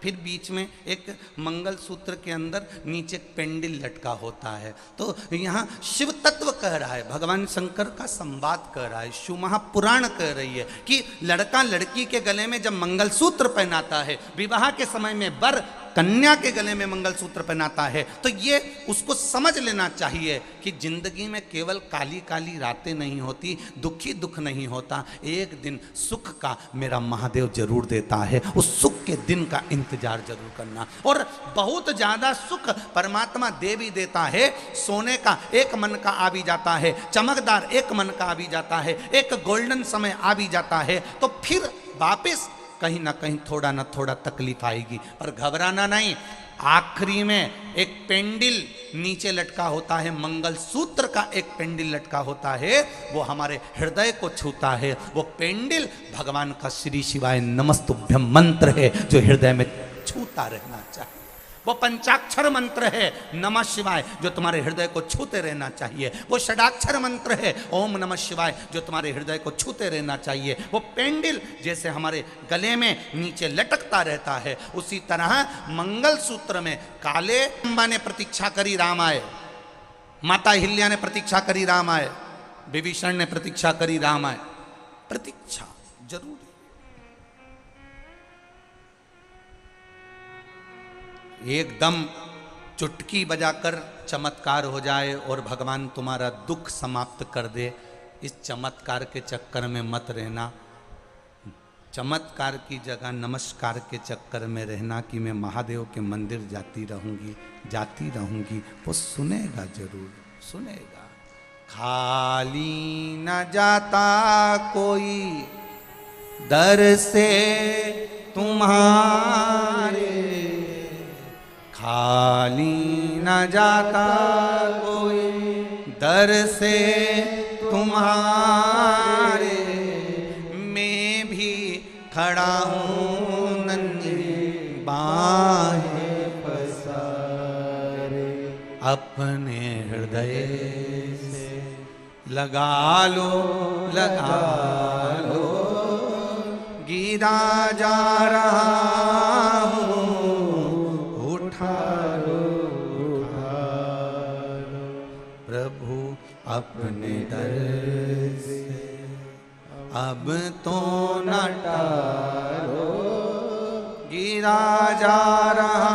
फिर बीच में एक मंगल सूत्र के अंदर नीचे एक पेंडिल लटका होता है। तो यहाँ शिव तत्व कह रहा है, भगवान शंकर का संवाद कह रहा है, शिव महापुराण कह रही है कि लड़का लड़की के गले में जब मंगल सूत्र पहनाता है, विवाह के समय में वर कन्या के गले में मंगलसूत्र पहनाता है, तो ये उसको समझ लेना चाहिए कि जिंदगी में केवल काली काली रातें नहीं होती, दुखी दुख नहीं होता, एक दिन सुख का मेरा महादेव जरूर देता है। उस सुख के दिन का इंतजार जरूर करना। और बहुत ज्यादा सुख परमात्मा दे भी देता है। सोने का एक मन का आ भी जाता है, चमकदार एक मन का आ भी जाता है, एक गोल्डन समय आ भी जाता है, तो फिर वापिस कहीं ना कहीं थोड़ा ना थोड़ा तकलीफ आएगी, पर घबराना नहीं। आखिरी में एक पेंडिल नीचे लटका होता है, मंगल सूत्र का एक पेंडिल लटका होता है, वो हमारे हृदय को छूता है। वो पेंडिल भगवान का श्री शिवाय नमस्तुभ्यम मंत्र है, जो हृदय में छूता रहना चाहिए। वो पंचाक्षर मंत्र है नमः शिवाय, जो तुम्हारे हृदय को छूते रहना चाहिए। वो षडाक्षर मंत्र है ओम नमः शिवाय, जो तुम्हारे हृदय को छूते रहना चाहिए। वो पेंडिल जैसे हमारे गले में नीचे लटकता रहता है, उसी तरह मंगल सूत्र में काले अम्बा ने प्रतीक्षा करी राम आए, माता हिल्या ने प्रतीक्षा करी राम आए, विभीषण ने प्रतीक्षा करी राम आए। प्रतीक्षा जरूरी, एकदम चुटकी बजाकर चमत्कार हो जाए और भगवान तुम्हारा दुख समाप्त कर दे, इस चमत्कार के चक्कर में मत रहना। चमत्कार की जगह नमस्कार के चक्कर में रहना कि मैं महादेव के मंदिर जाती रहूंगी, वो सुनेगा, जरूर सुनेगा। खाली न जाता कोई दर से तुम्हारे, खाली न जाता कोई दर से तुम्हारे, मैं भी खड़ा हूँ नन्ही बाहें पसारे, अपने हृदय से लगा लो गिरा जा रहा हूँ, प्रभु अपने दर से अब तो न टालो, गिरा जा रहा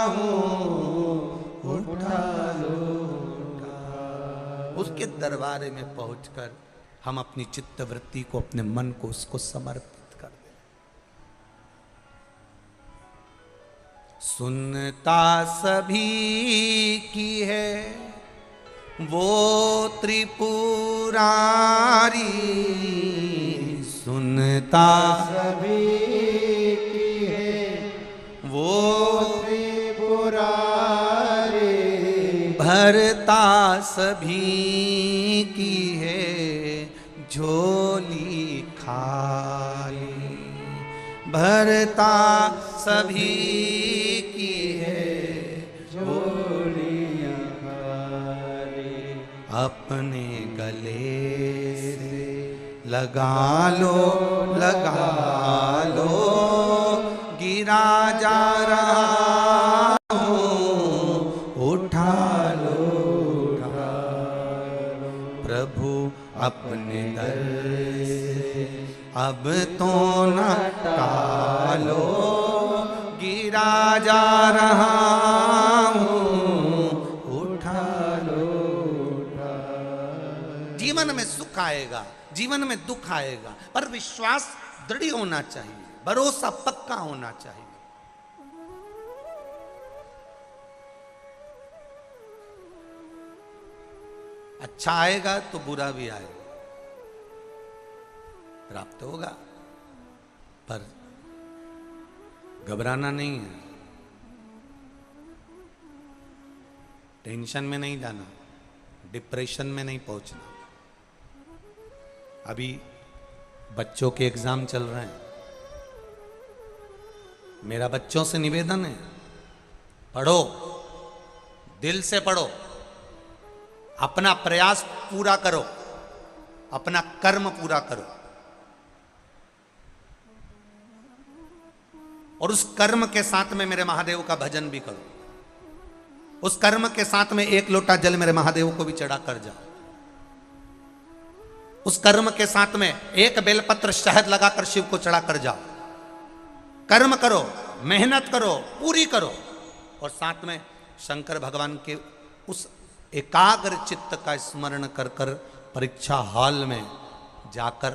हूँ, उठा लो। उसके दरबार में पहुंचकर हम अपनी चित्त वृत्ति को, अपने मन को उसको समर्पित कर दें। सुनता सभी की है वो त्रिपुरारी, सुनता सभी की है वो त्रिपुरारी, भरता सभी की है झोली खाली, भरता सभी की है झोलियां खाली, अपने गले से लगा लो गिरा जा रहा हूँ, उठा लो प्रभु अपने दर से अब तो न टालो, गिरा जा रहा हूँ, उठा लो। जीवन में सुख आएगा, जीवन में दुख आएगा, पर विश्वास दृढ़ होना चाहिए, भरोसा पक्का होना चाहिए। अच्छा आएगा तो बुरा भी आएगा, प्राप्त होगा, पर घबराना नहीं है, टेंशन में नहीं जाना, डिप्रेशन में नहीं पहुंचना। अभी बच्चों के एग्जाम चल रहे हैं, मेरा बच्चों से निवेदन है, पढ़ो, दिल से पढ़ो, अपना प्रयास पूरा करो, अपना कर्म पूरा करो, और उस कर्म के साथ में मेरे महादेव का भजन भी करो। उस कर्म के साथ में एक लोटा जल मेरे महादेव को भी चढ़ा कर जाओ। उस कर्म के साथ में एक बेलपत्र शहद लगाकर शिव को चढ़ा कर जाओ। कर्म करो, मेहनत करो, पूरी करो, और साथ में शंकर भगवान के उस एकाग्र चित्त का स्मरण कर कर परीक्षा हॉल में जाकर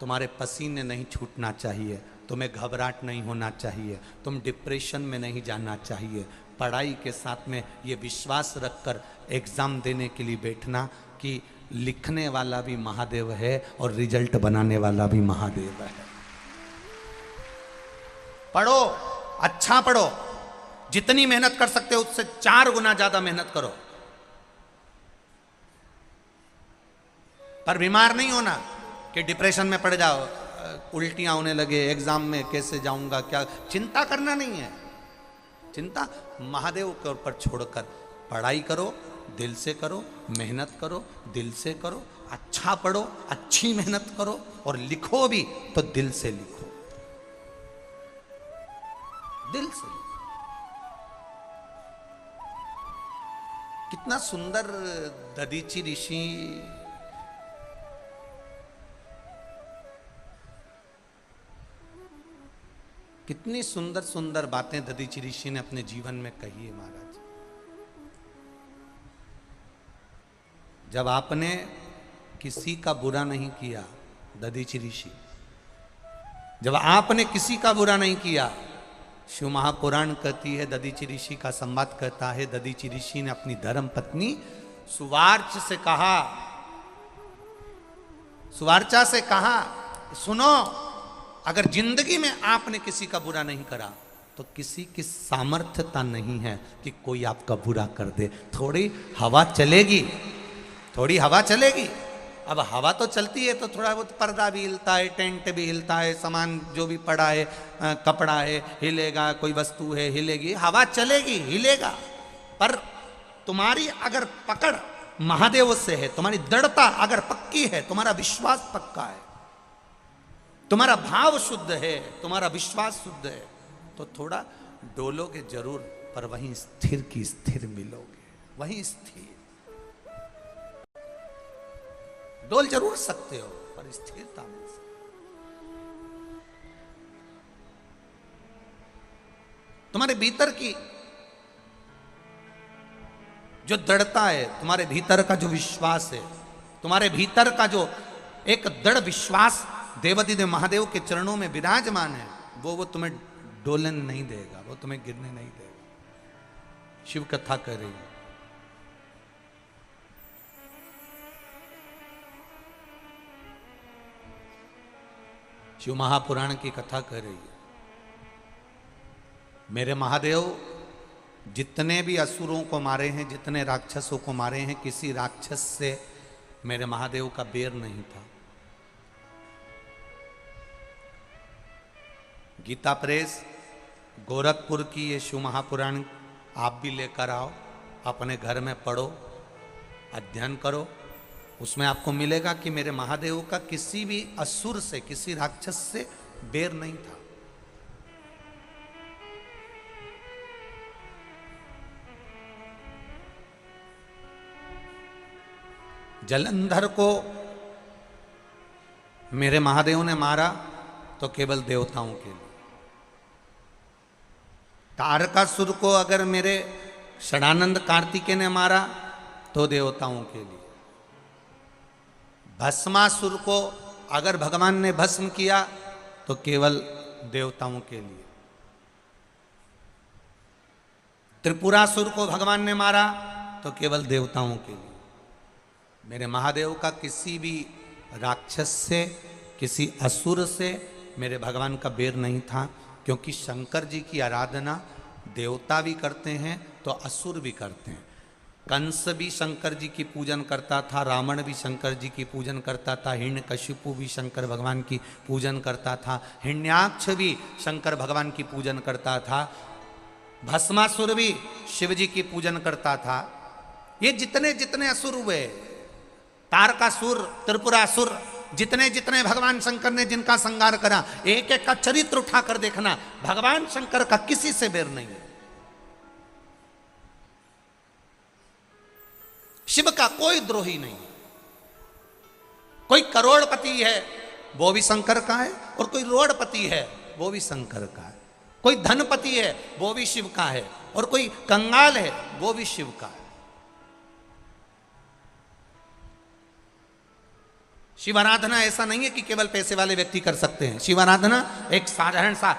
तुम्हारे पसीने नहीं छूटना चाहिए, तुम्हें घबराहट नहीं होना चाहिए, तुम डिप्रेशन में नहीं जाना चाहिए। पढ़ाई के साथ में ये विश्वास रखकर एग्जाम देने के लिए बैठना कि लिखने वाला भी महादेव है और रिजल्ट बनाने वाला भी महादेव है। पढ़ो, अच्छा पढ़ो, जितनी मेहनत कर सकते हो उससे 4 गुना ज्यादा मेहनत करो, पर बीमार नहीं होना कि डिप्रेशन में पड़ जाओ, उल्टियां होने लगे, एग्जाम में कैसे जाऊंगा, क्या, चिंता करना नहीं है। चिंता महादेव के ऊपर छोड़कर पढ़ाई करो, दिल से करो, मेहनत करो, दिल से करो, अच्छा पढ़ो, अच्छी मेहनत करो, और लिखो भी तो दिल से लिखो, दिल से। कितना सुंदर दधीचि ऋषि कितनी सुंदर सुंदर बातें दधीचि ऋषि ने अपने जीवन में कही है महाराज। जब आपने किसी का बुरा नहीं किया, दधीचि ऋषि, जब आपने किसी का बुरा नहीं किया, शिव महापुराण कहती है, दधीचि ऋषि का संवाद कहता है, दधीचि ऋषि ने अपनी धर्म पत्नी सुवार्च से कहा, सुवार्चा से कहा, सुनो, अगर जिंदगी में आपने किसी का बुरा नहीं करा तो किसी की सामर्थ्यता नहीं है कि कोई आपका बुरा कर दे। थोड़ी हवा चलेगी, थोड़ी हवा चलेगी। अब हवा तो चलती है तो थोड़ा बहुत पर्दा भी हिलता है, टेंट भी हिलता है, सामान जो भी पड़ा है, कपड़ा है हिलेगा, कोई वस्तु है हिलेगी, हवा चलेगी, हिलेगा। पर तुम्हारी अगर पकड़ महादेव से है, तुम्हारी दृढ़ता अगर पक्की है, तुम्हारा विश्वास पक्का है, तुम्हारा भाव शुद्ध है, तुम्हारा विश्वास शुद्ध है, तो थोड़ा डोलोगे जरूर, पर वहीं स्थिर की स्थिर मिलोगे, वहीं स्थिर। डोल जरूर सकते हो पर स्थिरता मिल सकती। तुम्हारे भीतर की जो दृढ़ता है, तुम्हारे भीतर का जो विश्वास है, तुम्हारे भीतर का जो एक दृढ़ विश्वास देवाधिदेव महादेव के चरणों में विराजमान है, वो तुम्हें डोलन नहीं देगा, वो तुम्हें गिरने नहीं देगा। शिव कथा कर रही है, शिव महापुराण की कथा कर रही है। मेरे महादेव जितने भी असुरों को मारे हैं, जितने राक्षसों को मारे हैं, किसी राक्षस से मेरे महादेव का बैर नहीं था। गीता प्रेस गोरखपुर की ये शिव महापुराण आप भी लेकर आओ, अपने घर में पढ़ो, अध्ययन करो। उसमें आपको मिलेगा कि मेरे महादेव का किसी भी असुर से, किसी राक्षस से बैर नहीं था। जलंधर को मेरे महादेव ने मारा तो केवल देवताओं के लिए। तारकासुर को अगर मेरे षडानंद कार्तिकेय ने मारा तो देवताओं के लिए। भस्मासुर को अगर भगवान ने भस्म किया तो केवल देवताओं के लिए। त्रिपुरासुर को भगवान ने मारा तो केवल देवताओं के लिए। मेरे महादेव का किसी भी राक्षस से, किसी असुर से मेरे भगवान का बेर नहीं था, क्योंकि शंकर जी की आराधना देवता भी करते हैं तो असुर भी करते हैं। कंस भी शंकर जी की पूजन करता था, रावण भी शंकर जी की पूजन करता था, हिरण्यकशिपु भी शंकर भगवान की पूजन करता था, हिरण्याक्ष भी शंकर भगवान की पूजन करता था, भस्मासुर भी शिव जी की पूजन करता था। ये जितने जितने असुर हुए, तारकासुर, त्रिपुरासुर, जितने जितने भगवान शंकर ने जिनका संहार करा, एक एक का चरित्र उठाकर देखना, भगवान शंकर का किसी से बैर नहीं है। शिव का कोई द्रोही नहीं। कोई करोड़पति है वो भी शंकर का है, और कोई रोड़पति है वो भी शंकर का है। कोई धनपति है वो भी शिव का है, और कोई कंगाल है वो भी शिव का है। शिव आराधना ऐसा नहीं है कि केवल पैसे वाले व्यक्ति कर सकते हैं। शिव आराधना एक साधारण सा,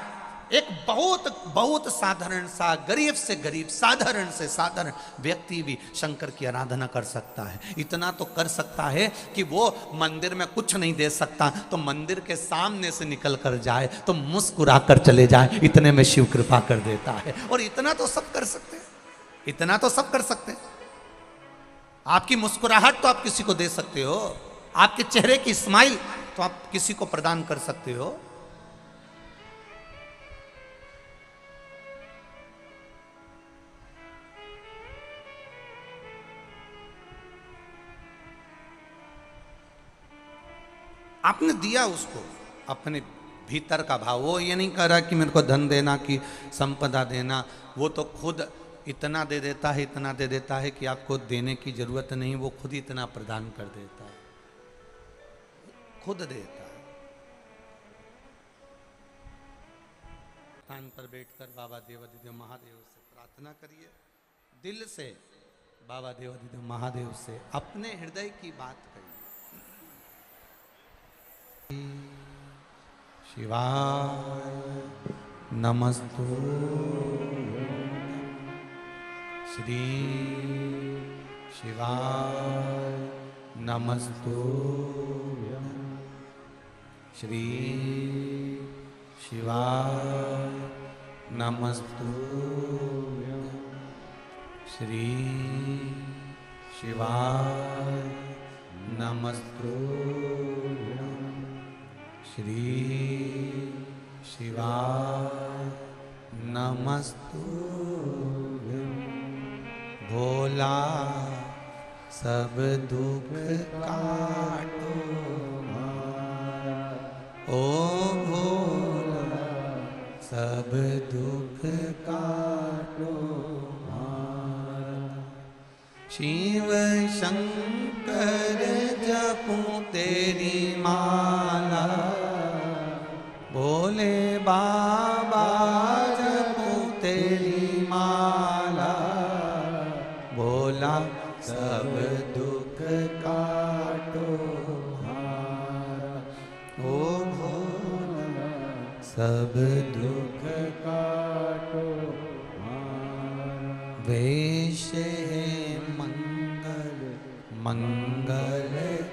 एक बहुत बहुत साधारण सा, गरीब से गरीब, साधारण से साधारण व्यक्ति भी शंकर की आराधना कर सकता है। इतना तो कर सकता है कि वो मंदिर में कुछ नहीं दे सकता तो मंदिर के सामने से निकल कर जाए तो मुस्कुरा कर चले जाए, इतने में शिव कृपा कर देता है। और इतना तो सब कर सकते हैं, इतना तो सब कर सकते हैं। आपकी मुस्कुराहट तो आप किसी को दे सकते हो, आपके चेहरे की स्माइल तो आप किसी को प्रदान कर सकते हो। आपने दिया उसको अपने भीतर का भाव। वो ये नहीं कह रहा कि मेरे को धन देना कि संपदा देना, वो तो खुद इतना दे देता है, इतना दे देता है कि आपको देने की जरूरत नहीं, वो खुद इतना प्रदान कर देता है, खुद देता है। स्थान पर बैठकर बाबा देवाधिदेव महादेव से प्रार्थना करिए, दिल से बाबा देवाधिदेव महादेव से अपने हृदय की बात करिए। शिवाय नमस्तु श्री शिवाय नमस्तु श्री शिवाय नमस्तु श्री शिवाय नमस्तु श्री शिवाय नमस्तु। भोला सब दुख काटो, ओ भोला सब दुख काटो। शिव शंकर जपूं तेरी माला, भोले बाबा जपूं तेरी माला। भोला सब दुख काटो हारा, ओ भोला सब दुख काटो हारा। वेश है मंगल मंगलकारी,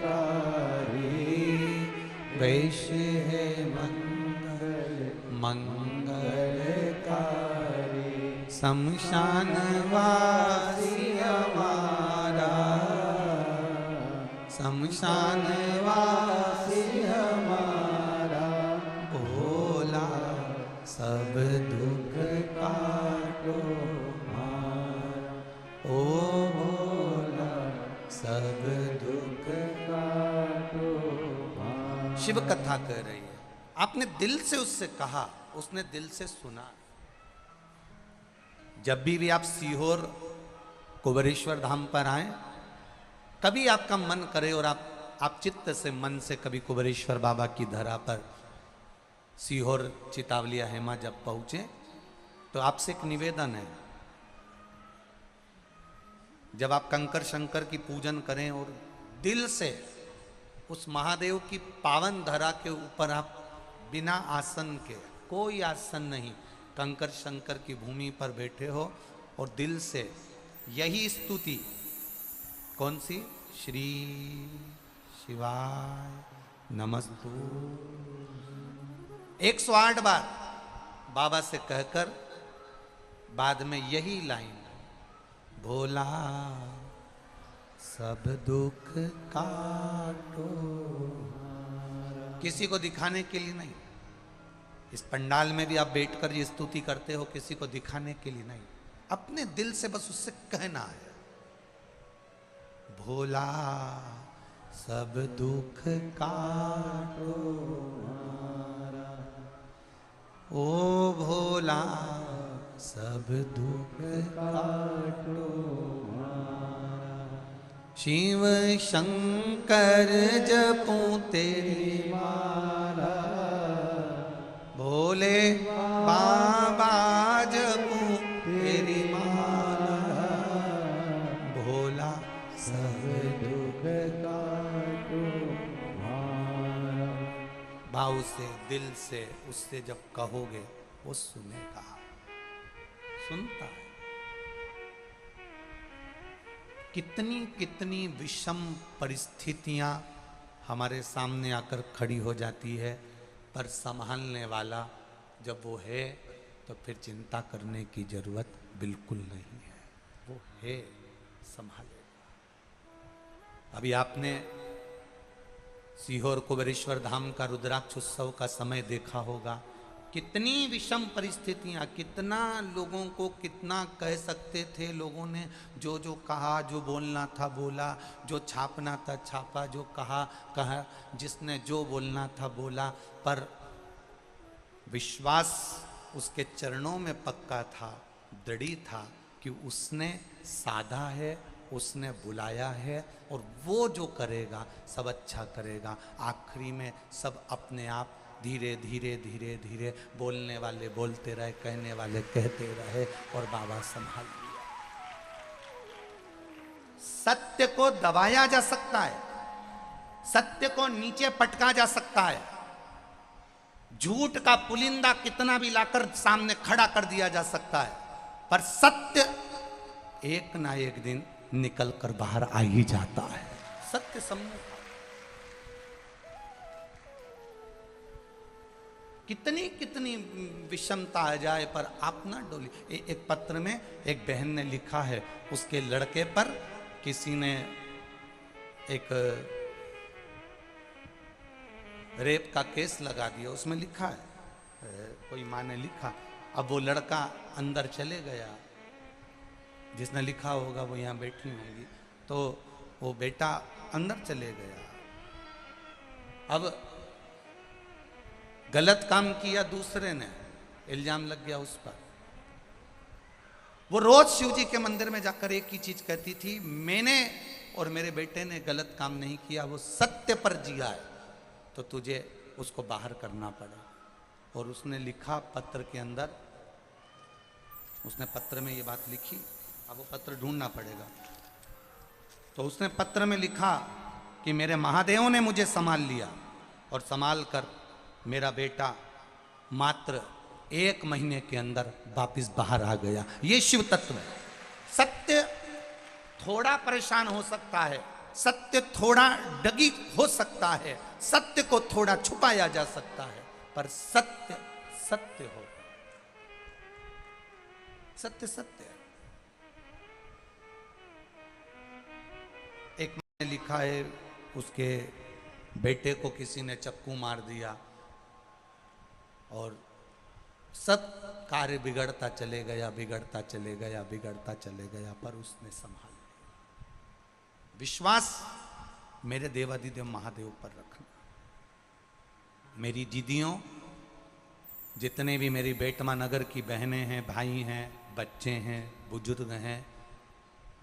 वेश है मंगल मंगलकारी। शमशान वासी हमारा, शमशान वासी हमारा। भोला सब दुख काटो हारा, ओ भोला सब दुख काटो हारा। शिव कथा कह रही है, आपने दिल से उससे कहा, उसने दिल से सुना। जब भी आप सीहोर कुबेरेश्वर धाम पर आए, कभी आपका मन करे और आप चित्त से मन से कभी कुबेरेश्वर बाबा की धरा पर सीहोर चितावलिया हेमा जब पहुंचे तो आपसे एक निवेदन है, जब आप कंकर शंकर की पूजन करें और दिल से उस महादेव की पावन धरा के ऊपर आप बिना आसन के, कोई आसन नहीं, कंकर शंकर की भूमि पर बैठे हो और दिल से यही स्तुति, कौन सी? श्री शिवाय नमस्तु, 108 बार बाबा से कहकर बाद में यही लाइन, भोला सब दुख काटो, किसी को दिखाने के लिए नहीं। इस पंडाल में भी आप बैठकर ये स्तुति करते हो, किसी को दिखाने के लिए नहीं, अपने दिल से बस उससे कहना है, भोला सब दुख काटो, ओ भोला सब दुख काटो, शिव शंकर जपूं तेरी माला, भोले बाबा जपूं तेरी माला, भोला सब दुख काटो मारा। भाव से, दिल से उससे जब कहोगे वो सुनेगा, सुनता है। कितनी कितनी विषम परिस्थितियां हमारे सामने आकर खड़ी हो जाती है, पर संभालने वाला जब वो है तो फिर चिंता करने की जरूरत बिल्कुल नहीं है, वो है, संभालेगा। अभी आपने सीहोर कुबेरेश्वर धाम का रुद्राक्ष उत्सव का समय देखा होगा, कितनी विषम परिस्थितियां, कितना लोगों को कितना कह सकते थे लोगों ने, जो जो कहा, जो बोलना था बोला, जो छापना था छापा, जो कहा कहा, जिसने जो बोलना था बोला, पर विश्वास उसके चरणों में पक्का था, दृढ़ था कि उसने साधा है, उसने बुलाया है और वो जो करेगा सब अच्छा करेगा। आखिरी में सब अपने आप धीरे धीरे धीरे धीरे, बोलने वाले बोलते रहे, कहने वाले कहते रहे और बाबा संभाल लिया। सत्य को दबाया जा सकता है, सत्य को नीचे पटका जा सकता है, झूठ का पुलिंदा कितना भी लाकर सामने खड़ा कर दिया जा सकता है, पर सत्य एक ना एक दिन निकल कर बाहर आ ही जाता है। सत्य सम्मुख, कितनी कितनी विषमता आ जाए पर आप ना डोली। एक पत्र में एक बहन ने लिखा है, उसके लड़के पर किसी ने एक रेप का केस लगा दिया, उसमें लिखा है, कोई माँ ने लिखा, अब वो लड़का अंदर चले गया, जिसने लिखा होगा वो यहाँ बैठी होंगी, तो वो बेटा अंदर चले गया। अब गलत काम किया दूसरे ने, इल्जाम लग गया उस पर। वो रोज शिव जी के मंदिर में जाकर एक ही चीज कहती थी, मैंने और मेरे बेटे ने गलत काम नहीं किया, वो सत्य पर जिया है, तो तुझे उसको बाहर करना पड़ा। और उसने लिखा पत्र के अंदर, उसने पत्र में ये बात लिखी, अब वो पत्र ढूंढना पड़ेगा, तो उसने पत्र में लिखा कि मेरे महादेव ने मुझे संभाल लिया और संभाल कर मेरा बेटा मात्र 1 महीने के अंदर वापिस बाहर आ गया। ये शिव तत्व है। सत्य थोड़ा परेशान हो सकता है, सत्य थोड़ा डगी हो सकता है, सत्य को थोड़ा छुपाया जा सकता है, पर सत्य सत्य हो, सत्य सत्य है। एक ने लिखा है, उसके बेटे को किसी ने चक्कू मार दिया और सब कार्य बिगड़ता चले गया, बिगड़ता चले गया, बिगड़ता चले गया, पर उसने संभाल लिया। विश्वास मेरे देवाधिदेव महादेव पर रखना। मेरी दीदियों, जितने भी मेरी बेटमा नगर की बहनें हैं, भाई हैं, बच्चे हैं, बुजुर्ग हैं,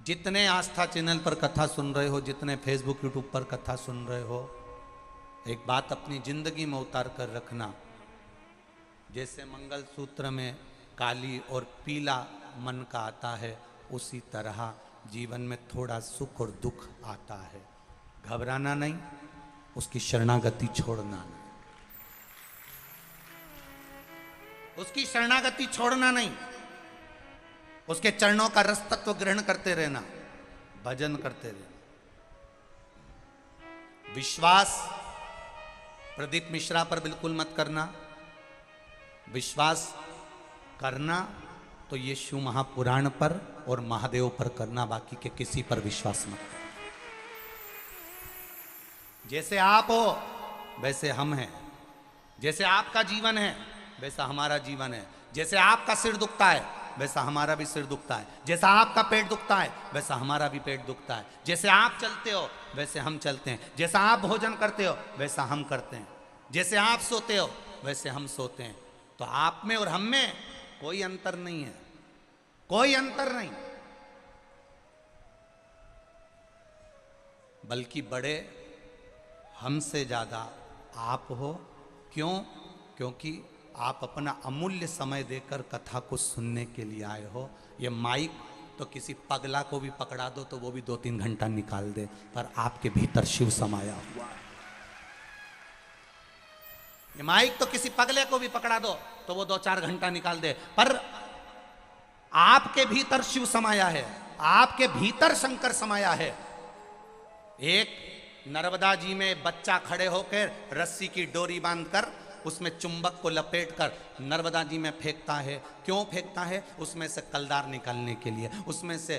जितने आस्था चैनल पर कथा सुन रहे हो, जितने फेसबुक यूट्यूब पर कथा सुन रहे हो, एक बात अपनी जिंदगी में उतार कर रखना। जैसे मंगल सूत्र में काली और पीला मन का आता है, उसी तरह जीवन में थोड़ा सुख और दुख आता है। घबराना नहीं, उसकी शरणागति छोड़ना नहीं, उसकी शरणागति छोड़ना नहीं, उसके चरणों का रस तत्व ग्रहण करते रहना, भजन करते रहना। विश्वास प्रदीप मिश्रा पर बिल्कुल मत करना, विश्वास करना तो ये शिव महापुराण पर और महादेव पर करना, बाकी के किसी पर विश्वास मत करना। जैसे आप हो वैसे हम हैं, जैसे आपका जीवन है वैसा हमारा जीवन है, जैसे आपका सिर दुखता है वैसा हमारा भी सिर दुखता है, जैसा आपका पेट दुखता है वैसा हमारा भी पेट दुखता है, जैसे आप चलते हो वैसे हम चलते हैं, जैसा आप भोजन करते हो वैसा हम करते हैं, जैसे आप सोते हो वैसे हम सोते हैं। तो आप में और हम में कोई अंतर नहीं है, कोई अंतर नहीं, बल्कि बड़े हमसे ज्यादा आप हो। क्यों? क्योंकि आप अपना अमूल्य समय देकर कथा को सुनने के लिए आए हो। ये माइक तो किसी पगला को भी पकड़ा दो तो वो भी 2-3 घंटा निकाल दे, पर आपके भीतर शिव समाया हुआ है। ये माइक तो किसी पगले को भी पकड़ा दो तो वो 2-4 घंटा निकाल दे, पर आपके भीतर शिव समाया है, आपके भीतर शंकर समाया है। एक नर्मदा जी में बच्चा खड़े होकर रस्सी की डोरी बांधकर उसमें चुंबक को लपेटकर नर्मदा जी में फेंकता है। क्यों फेंकता है? उसमें से कलदार निकालने के लिए, उसमें से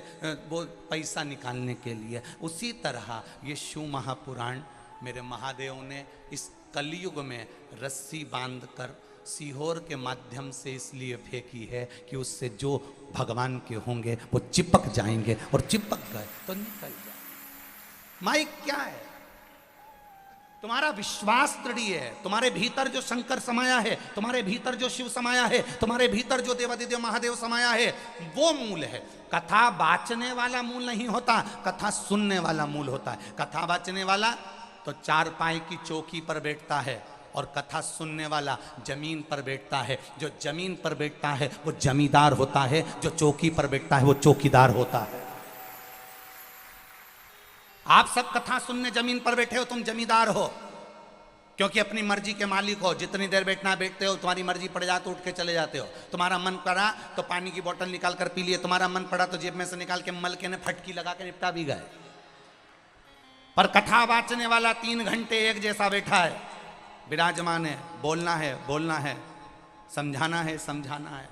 वो पैसा निकालने के लिए। उसी तरह ये शिव महापुराण मेरे महादेव ने इस कलयुग में रस्सी बांधकर सीहोर के माध्यम से इसलिए फेंकी है कि उससे जो भगवान के होंगे वो चिपक जाएंगे, और चिपक गए तो निकल जाए। माइक क्या है? तुम्हारा विश्वास दृढ़ है, तुम्हारे भीतर जो शंकर समाया है, तुम्हारे भीतर जो शिव समाया है, तुम्हारे भीतर जो देवादिदेव महादेव समाया है, वो मूल है। कथा बाचने वाला मूल नहीं होता, कथा सुनने वाला मूल होता है। कथा बाचने वाला तो 4 पाई की चौकी पर बैठता है, और कथा सुनने वाला जमीन पर बैठता है। जो जमीन पर बैठता है वो जमींदार होता है, जो चौकी पर बैठता है वो चौकीदार होता है। आप सब कथा सुनने जमीन पर बैठे हो, तुम जमींदार हो, क्योंकि अपनी मर्जी के मालिक हो। जितनी देर बैठना बैठते हो, तुम्हारी मर्जी पड़ जाए तो उठ के चले जाते हो। तुम्हारा मन पड़ा तो पानी की बोतल निकाल कर पी लिए, तुम्हारा मन पड़ा तो जेब में से निकाल के मल के ने फटकी लगा के निपटा भी गए। पर कथा बाचने वाला 3 घंटे एक जैसा बैठा है, विराजमान है, बोलना है बोलना है, समझाना है समझाना है।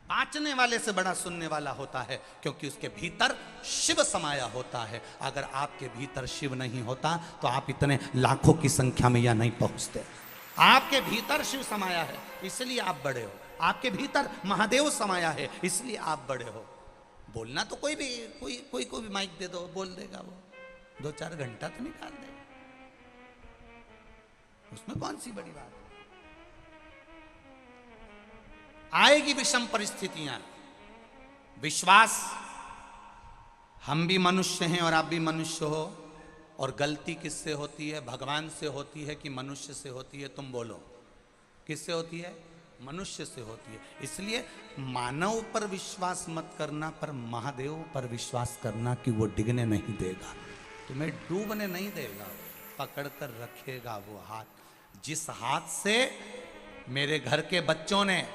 बाचने वाले से बड़ा सुनने वाला होता है, क्योंकि उसके भीतर शिव समाया होता है। अगर आपके भीतर शिव नहीं होता तो आप इतने लाखों की संख्या में यहाँ नहीं पहुंचते। आपके भीतर शिव समाया है इसलिए आप बड़े हो, आपके भीतर महादेव समाया है इसलिए आप बड़े हो। बोलना तो कोई भी माइक दे दो, बोल देगा, वो 2-4 घंटा तो निकाल देगा, उसमें कौन सी बड़ी बात है। आएगी विषम परिस्थितियां, विश्वास, हम भी मनुष्य हैं और आप भी मनुष्य हो, और गलती किससे होती है? भगवान से होती है कि मनुष्य से होती है? तुम बोलो, किससे होती है? मनुष्य से होती है। इसलिए मानव पर विश्वास मत करना, पर महादेव पर विश्वास करना कि वो डिगने नहीं देगा, तुम्हें डूबने नहीं देगा, पकड़ कर रखेगा वो हाथ। जिस हाथ से मेरे घर के बच्चों ने,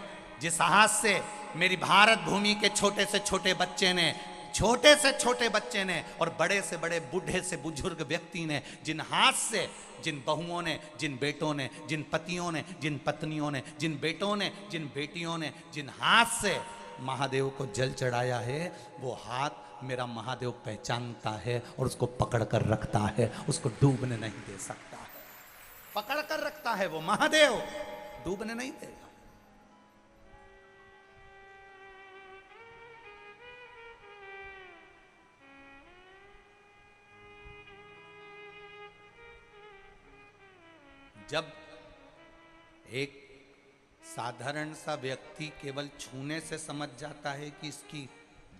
जिस हाथ से मेरी भारत भूमि के छोटे से छोटे बच्चे ने, छोटे से छोटे बच्चे ने, और बड़े से बड़े, बूढ़े से बुजुर्ग व्यक्ति ने, जिन हाथ से, जिन बहुओं ने, जिन बेटों ने, जिन पतियों ने, जिन पत्नियों ने, जिन बेटों ने, जिन बेटियों ने, जिन हाथ से महादेव को जल चढ़ाया है, वो हाथ मेरा महादेव पहचानता है और उसको पकड़ कर रखता है, उसको डूबने नहीं दे सकता है। पकड़ कर रखता है वो महादेव, डूबने नहीं देगा। जब एक साधारण सा व्यक्ति केवल छूने से समझ जाता है कि इसकी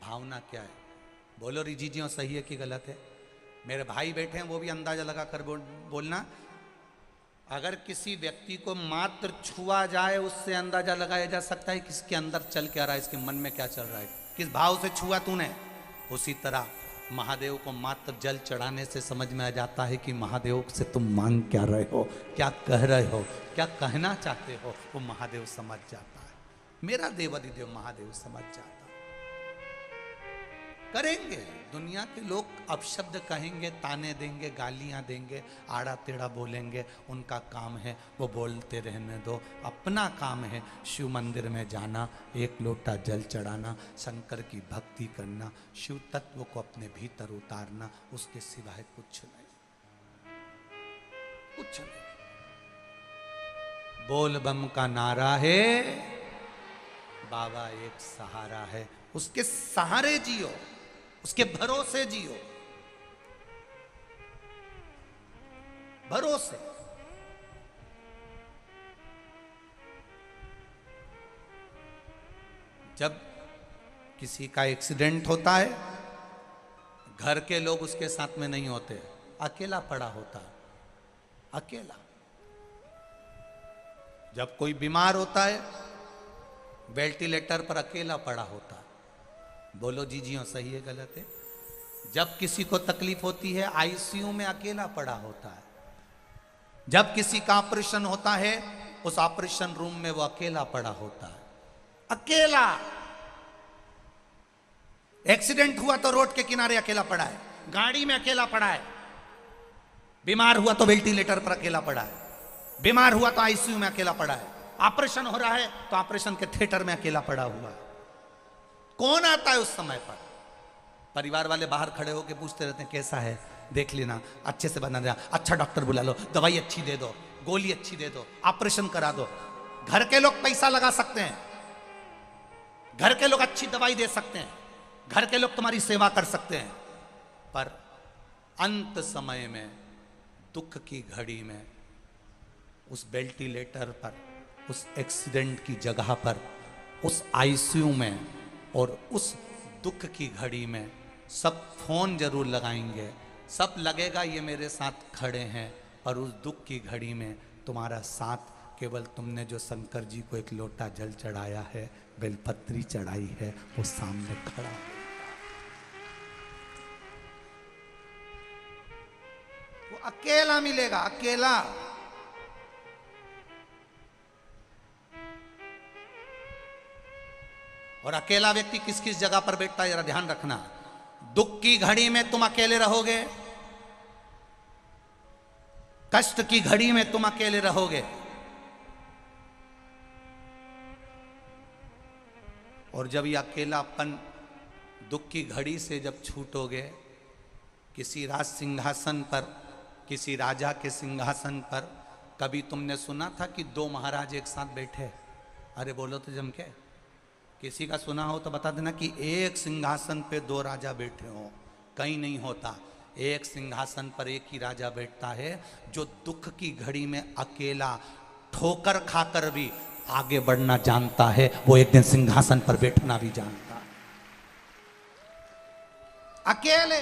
भावना क्या है, बोलो रिजीजियों सही है कि गलत है? मेरे भाई बैठे हैं, वो भी अंदाजा लगा कर बोलना। अगर किसी व्यक्ति को मात्र छुआ जाए, उससे अंदाजा लगाया जा सकता है कि इसके अंदर चल क्या रहा है, इसके मन में क्या चल रहा है, किस भाव से छुआ तूने। उसी तरह महादेव को मात्र जल चढ़ाने से समझ में आ जाता है कि महादेव से तुम मांग क्या रहे हो, क्या कह रहे हो, क्या कहना चाहते हो, वो महादेव समझ जाता है। मेरा देवादिदेव महादेव समझ जाता है। करेंगे। दुनिया के लोग अपशब्द कहेंगे, ताने देंगे, गालियां देंगे, आड़ा टेढ़ा बोलेंगे, उनका काम है, वो बोलते रहने दो। अपना काम है शिव मंदिर में जाना, एक लोटा जल चढ़ाना, शंकर की भक्ति करना, शिव तत्व को अपने भीतर उतारना, उसके सिवाय कुछ नहीं, कुछ नहीं। बोल बम का नारा है, बाबा एक सहारा है, उसके सहारे जियो, उसके भरोसे जियो, भरोसे। जब किसी का एक्सीडेंट होता है, घर के लोग उसके साथ में नहीं होते, अकेला पड़ा होता है, अकेला। जब कोई बीमार होता है, वेंटिलेटर पर अकेला पड़ा होता है। बोलो जी जी सही है गलत है? जब किसी को तकलीफ होती है, आईसीयू में अकेला पड़ा होता है। जब किसी का ऑपरेशन होता है, उस ऑपरेशन रूम में वो अकेला पड़ा होता है, अकेला। एक्सीडेंट हुआ तो रोड के किनारे अकेला पड़ा है, गाड़ी में अकेला पड़ा है, बीमार हुआ तो वेंटिलेटर पर अकेला पड़ा है, बीमार हुआ तो आईसीयू में अकेला पड़ा है, ऑपरेशन हो रहा है तो ऑपरेशन के थिएटर में अकेला पड़ा हुआ है। कौन आता है उस समय पर? परिवार वाले बाहर खड़े होकर पूछते रहते हैं कैसा है, देख लेना, अच्छे से बना देना, अच्छा डॉक्टर बुला लो, दवाई अच्छी दे दो, गोली अच्छी दे दो, ऑपरेशन करा दो। घर के लोग पैसा लगा सकते हैं, घर के लोग अच्छी दवाई दे सकते हैं, घर के लोग तुम्हारी सेवा कर सकते हैं, पर अंत समय में, दुख की घड़ी में, उस वेंटिलेटर पर, उस एक्सीडेंट की जगह पर, उस आईसीयू में और उस दुख की घड़ी में सब फोन जरूर लगाएंगे, सब लगेगा ये मेरे साथ खड़े हैं, और उस दुख की घड़ी में तुम्हारा साथ केवल तुमने जो शंकर जी को एक लोटा जल चढ़ाया है, बेलपत्री चढ़ाई है, वो सामने खड़ा है। वो अकेला मिलेगा, अकेला। और अकेला व्यक्ति किस किस जगह पर बैठता है जरा ध्यान रखना। दुख की घड़ी में तुम अकेले रहोगे, कष्ट की घड़ी में तुम अकेले रहोगे, और जब ये अकेलापन दुख की घड़ी से जब छूटोगे, किसी राज सिंहासन पर, किसी राजा के सिंहासन पर, कभी तुमने सुना था कि दो महाराज एक साथ बैठे? अरे बोलो तो जम के, किसी का सुना हो तो बता देना कि एक सिंहासन पे दो राजा बैठे हो, कहीं नहीं होता। एक सिंहासन पर एक ही राजा बैठता है, जो दुख की घड़ी में अकेला ठोकर खाकर भी आगे बढ़ना जानता है, वो एक दिन सिंहासन पर बैठना भी जानता है। अकेले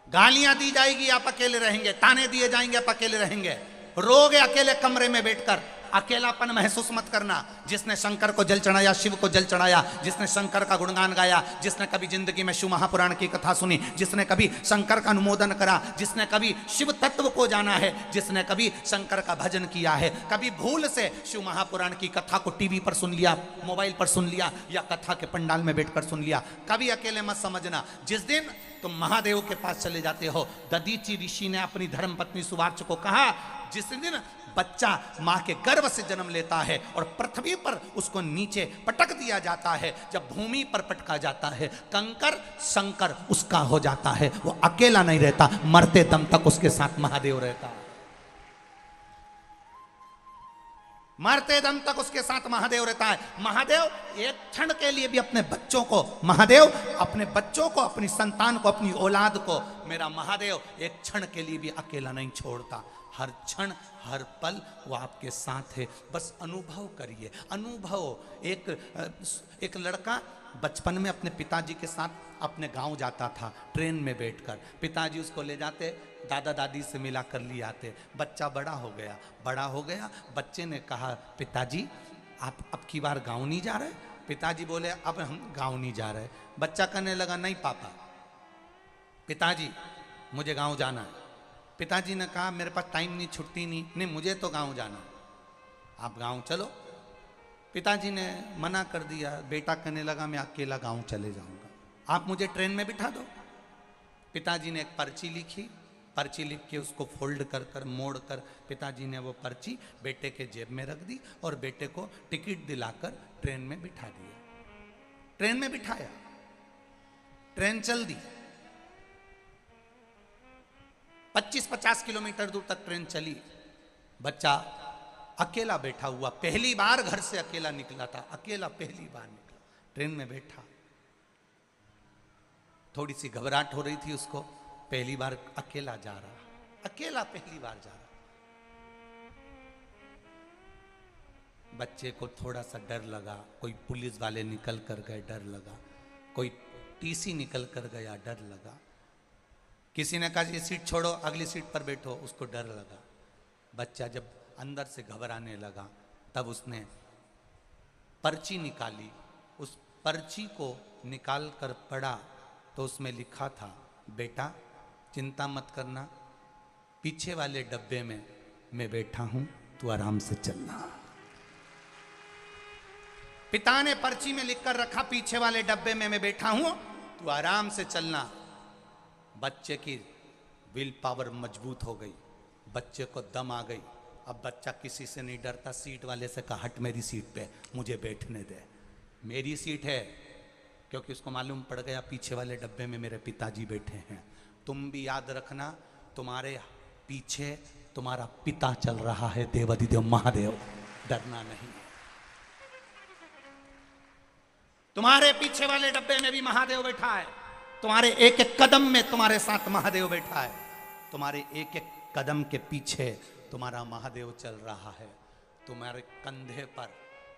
गालियां दी जाएगी, आप अकेले रहेंगे, ताने दिए जाएंगे, आप अकेले रहेंगे, रोगे अकेले कमरे में बैठकर। अकेलापन महसूस मत करना। जिसने शंकर को जल चढ़ाया, शिव को जल चढ़ाया, जिसने शंकर का गुणगान गाया, जिसने कभी जिंदगी में शिव महापुराण की कथा सुनी, जिसने कभी शंकर का अनुमोदन करा, जिसने कभी शिव तत्व को जाना है, जिसने कभी शंकर का भजन किया है, कभी भूल से शिव महापुराण की कथा को टीवी पर सुन लिया, मोबाइल पर सुन लिया, या कथा के पंडाल में बैठकर सुन लिया, कभी अकेले मत समझना। जिस दिन तुम महादेव के पास चले जाते हो, दधीचि ऋषि ने अपनी धर्मपत्नी सुवार्च को कहा, जिस दिन बच्चा मां के गर्भ से जन्म लेता है और पृथ्वी पर उसको नीचे पटक दिया जाता है, जब भूमि पर पटका जाता है, कंकर शंकर उसका हो जाता है, वो अकेला नहीं रहता, मरते दम तक उसके साथ महादेव रहता है, मरते दम तक उसके साथ महादेव रहता है। महादेव एक क्षण के लिए भी अपने बच्चों को, महादेव अपने बच्चों को, अपनी संतान को, अपनी औलाद को, मेरा महादेव एक क्षण के लिए भी अकेला नहीं छोड़ता। हर क्षण हर पल वो आपके साथ है, बस अनुभव करिए, अनुभव। एक लड़का बचपन में अपने पिताजी के साथ अपने गांव जाता था, ट्रेन में बैठकर, पिताजी उसको ले जाते, दादा दादी से मिला कर लिए आते। बच्चा बड़ा हो गया, बच्चे ने कहा, पिताजी आप अब की बार गांव नहीं जा रहे? पिताजी बोले, अब हम गांव नहीं जा रहे। बच्चा कहने लगा, नहीं पापा, पिताजी मुझे गांव जाना है। पिताजी ने कहा, मेरे पास टाइम नहीं, छुट्टी नहीं, मुझे तो गांव जाना, आप गांव चलो। पिताजी ने मना कर दिया। बेटा कहने लगा मैं अकेला गांव चले जाऊंगा, आप मुझे ट्रेन में बिठा दो। पिताजी ने एक पर्ची लिखी, पर्ची लिख के उसको फोल्ड कर कर मोड़ कर पिताजी ने वो पर्ची बेटे के जेब में रख दी और बेटे को टिकट दिलाकर ट्रेन में बिठा दिया। ट्रेन में बिठाया, ट्रेन चल दी। 25-50 किलोमीटर दूर तक ट्रेन चली। बच्चा अकेला बैठा हुआ, पहली बार घर से अकेला निकला था, अकेला पहली बार निकला, ट्रेन में बैठा। थोड़ी सी घबराहट हो रही थी उसको, पहली बार अकेला जा रहा, अकेला पहली बार जा रहा। बच्चे को थोड़ा सा डर लगा, कोई पुलिस वाले निकल कर गए डर लगा, कोई टीसी निकल कर गया डर लगा, किसी ने कहा ये सीट छोड़ो अगली सीट पर बैठो, उसको डर लगा। बच्चा जब अंदर से घबराने लगा तब उसने पर्ची निकाली, उस पर्ची को निकाल कर पढ़ा तो उसमें लिखा था, बेटा चिंता मत करना, पीछे वाले डब्बे में मैं बैठा हूं, तू आराम से चलना। पिता ने पर्ची में लिखकर रखा, पीछे वाले डब्बे में मैं बैठा हूं, तू आराम से चलना। बच्चे की विल पावर मजबूत हो गई, बच्चे को दम आ गई। अब बच्चा किसी से नहीं डरता, सीट वाले से कहा हट मेरी सीट पे, मुझे बैठने दे, मेरी सीट है, क्योंकि उसको मालूम पड़ गया पीछे वाले डब्बे में मेरे पिताजी बैठे हैं। तुम भी याद रखना, तुम्हारे पीछे तुम्हारा पिता चल रहा है, देवाधिदेव महादेव, डरना नहीं। तुम्हारे पीछे वाले डब्बे में भी महादेव बैठा है, तुम्हारे एक एक कदम में तुम्हारे साथ महादेव बैठा है, तुम्हारे एक एक कदम के पीछे तुम्हारा महादेव चल रहा है। तुम्हारे कंधे पर